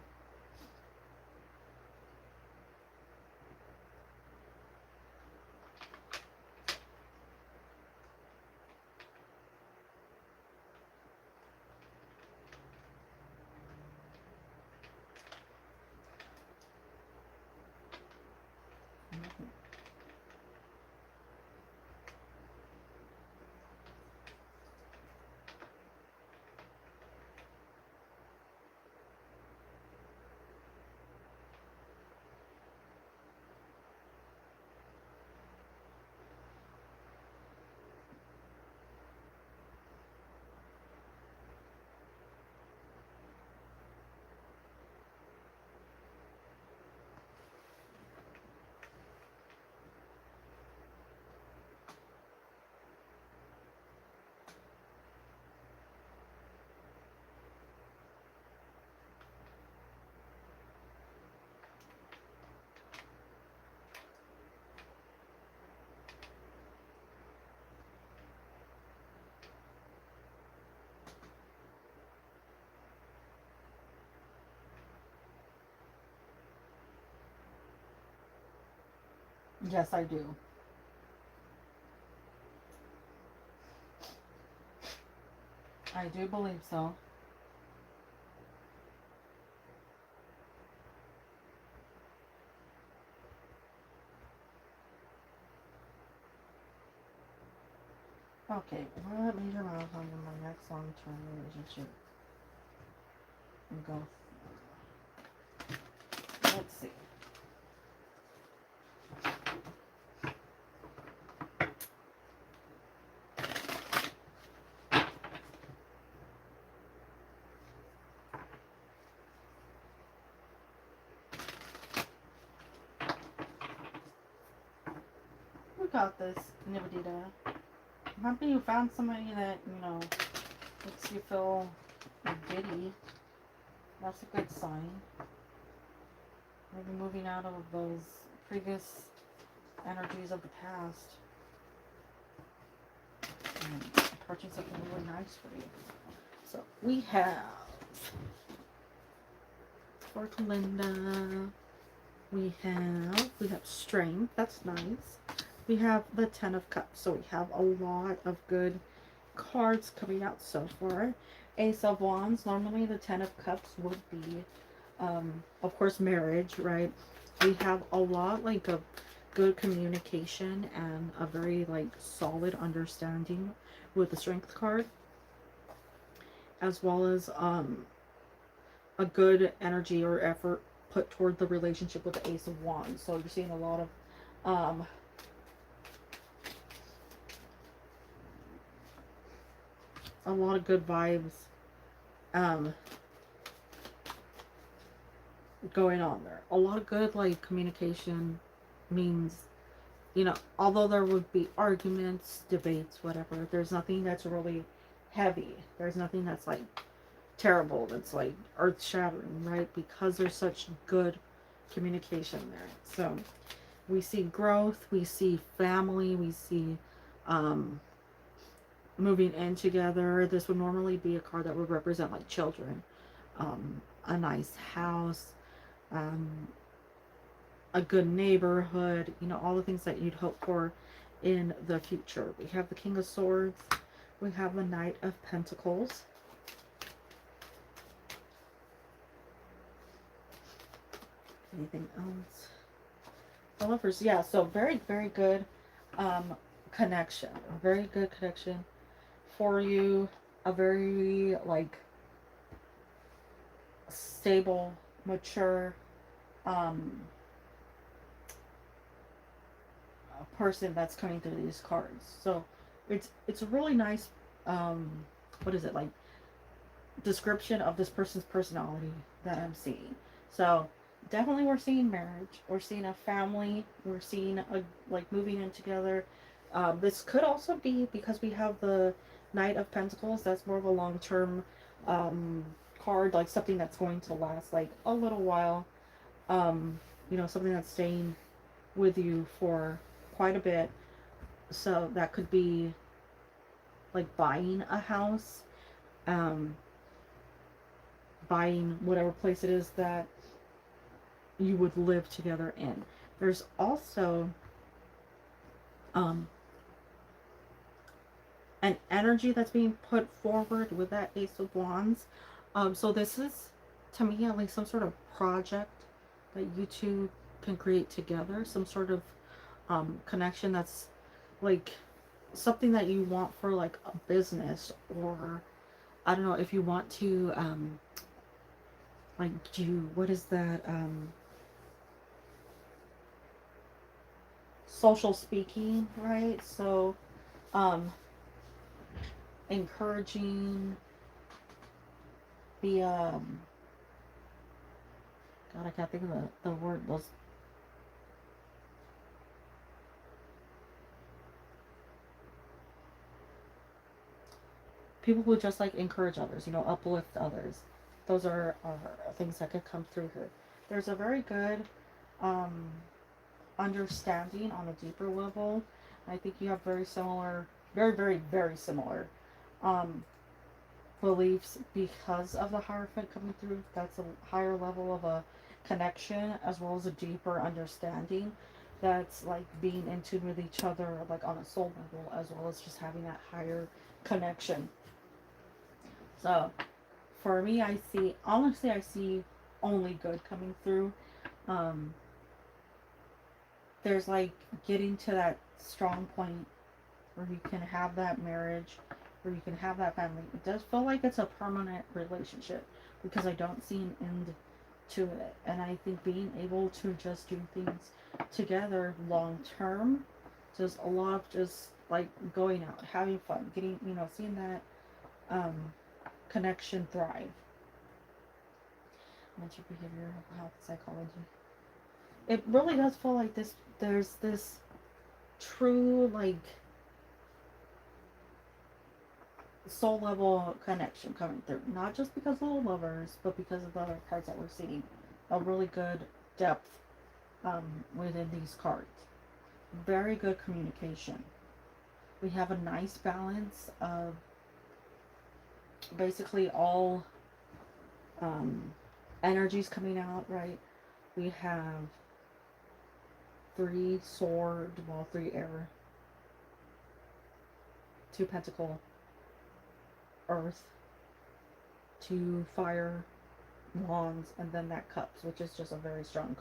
Yes, I do. I do believe so. Okay, what major milestone in my next long-term relationship? And go. Let's see. We got this, Nibadita. I'm happy you found somebody that, you know, makes you feel giddy. That's a good sign. Maybe moving out of those previous energies of the past and approaching something really nice for you. So we have for Linda. We have strength. That's nice. We have the 10 of Cups. So we have a lot of good cards coming out so far. Ace of Wands. Normally the 10 of Cups would be, of course, marriage, right? We have a lot like of good communication and a very like solid understanding with the Strength card, as well as a good energy or effort put toward the relationship with the Ace of Wands. So you're seeing a lot of good vibes going on there. A lot of good like communication means, you know, although there would be arguments, debates, whatever, there's nothing that's really heavy. There's nothing that's like terrible, that's like earth shattering, right? Because there's such good communication there. So we see growth, we see family, we see moving in together. This would normally be a card that would represent like children, a nice house, a good neighborhood, you know, all the things that you'd hope for in the future. We have the King of Swords, we have the Knight of Pentacles. Anything else? The Lovers, yeah, so very, very good connection. Very good connection for you. A very like stable, mature person that's coming through these cards. So it's a really nice what is it, like description of this person's personality that I'm seeing. So definitely we're seeing marriage, we're seeing a family, we're seeing a like moving in together. This could also be because we have the Knight of Pentacles. That's more of a long-term card, like something that's going to last like a little while. You know, something that's staying with you for quite a bit. So that could be like buying a house, buying whatever place it is that you would live together in. There's also an energy that's being put forward with that Ace of Wands. So this is, to me at least, some sort of project that you two can create together. Some sort of connection that's like something that you want for like a business, or I don't know, if you want to like do, what is that, social speaking, right? So encouraging the God, I can't think of the word, those people who just like encourage others, you know, uplift others. Those are things that could come through here. There's a very good understanding on a deeper level. I think you have very similar, very, very, very similar beliefs because of the Hierophant coming through. That's a higher level of a connection, as well as a deeper understanding. That's like being in tune with each other, like on a soul level, as well as just having that higher connection. So for me, I see, honestly, I see only good coming through. There's like getting to that strong point where you can have that marriage, where you can have that family. It does feel like it's a permanent relationship because I don't see an end to it. And I think being able to just do things together long term, just a lot of just like going out, having fun, getting, seeing that um, connection thrive. Mental behavior, health, psychology. It really does feel like there's this true, like, soul level connection coming through. Not just because of the lovers, but because of the other cards that we're seeing. A really good depth within these cards. Very good communication. We have a nice balance of basically all energies coming out, right? We have 3 sword, well, 3 air, 2 pentacle, earth, 2 fire, wands, and then that cups, which is just a very strong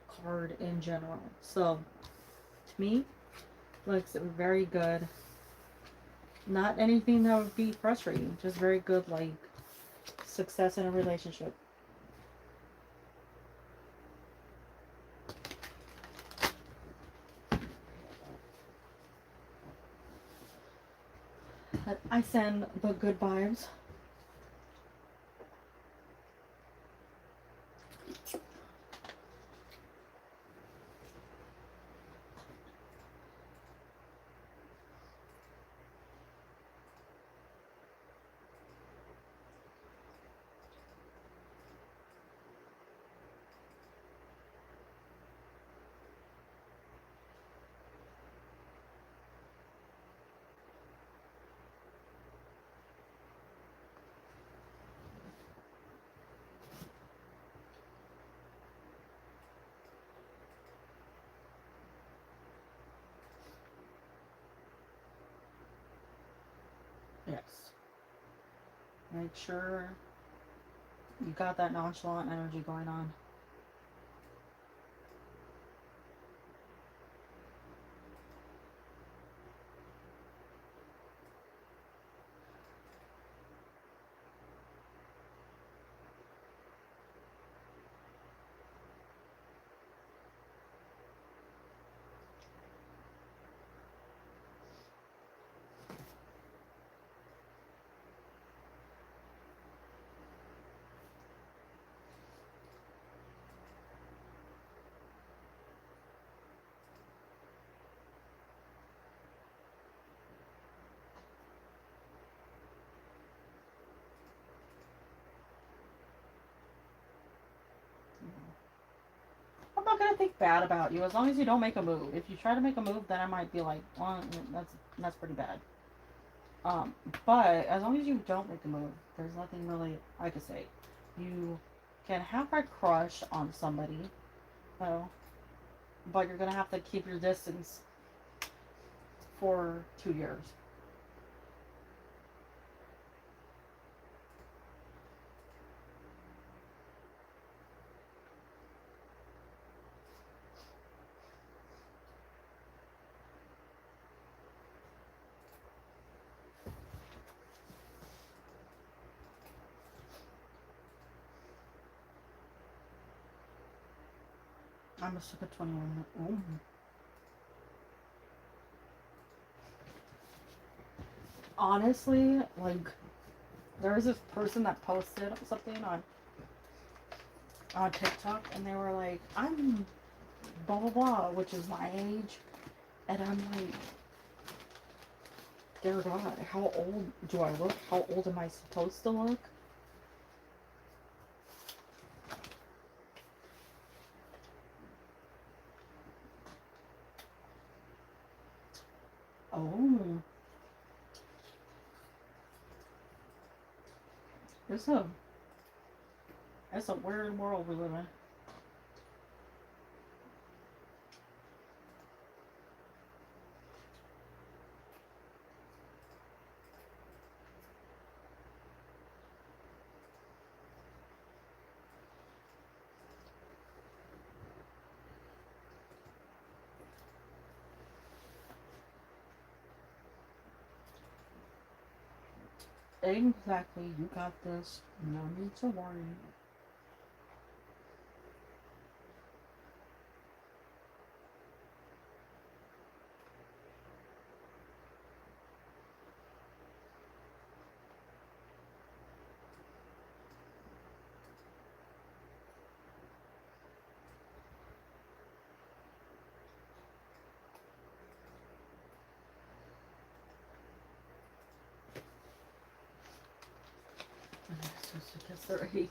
card in general. So to me, looks very good. Not anything that would be frustrating, just very good, like, success in a relationship. I send the good vibes. Yes. Make sure you got that nonchalant energy going on. I'm not gonna think bad about you as long as you don't make a move. If you try to make a move, then I might be like, well, that's pretty bad. Um, but as long as you don't make a move, there's nothing really I could say. You can have a crush on somebody, though, but you're gonna have to keep your distance for 2 years. I must took a 21. Oh. Honestly, like, there was this person that posted something on TikTok, and they were like, I'm blah blah blah, which is my age, and I'm like, dear God, how old do I look? How old am I supposed to look? Oh, it's a it's a weird world we live in. Exactly. You got this. No need to worry. Just to guess their age.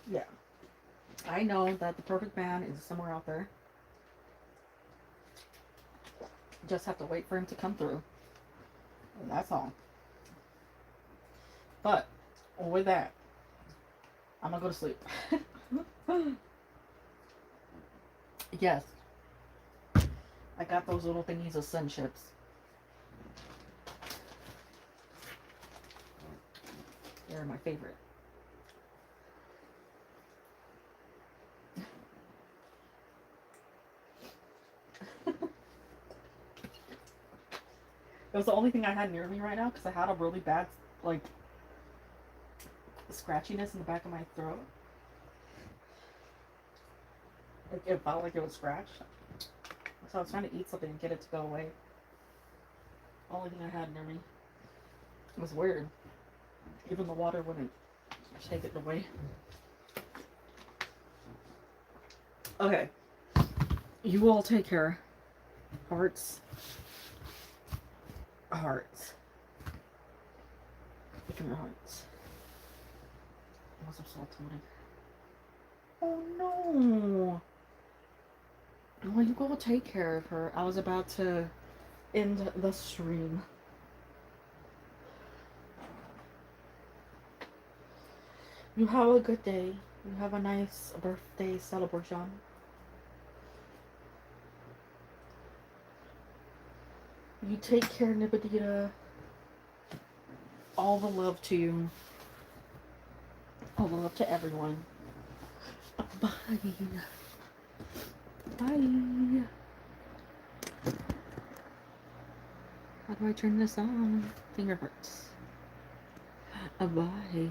Yeah. I know that the perfect man is somewhere out there. Just have to wait for him to come through. And that's all. But with that, I'm gonna go to sleep. Yes. I got those little thingies of sun chips. They're my favorite. It was the only thing I had near me right now because I had a really bad, like, scratchiness in the back of my throat. Like, it felt like it was scratched. So I was trying to eat something and get it to go away. The only thing I had near me. It was weird. Even the water wouldn't take it away. Okay. You all take care. Hearts. Hearts. Look at your hearts. What's up, salt toning? Oh no. Well, you go take care of her. I was about to end the stream. You have a good day. You have a nice birthday celebration. You take care, Nibadita. All the love to you. All the love to everyone. Bye. Bye. How do I turn this on? Finger hurts. Bye.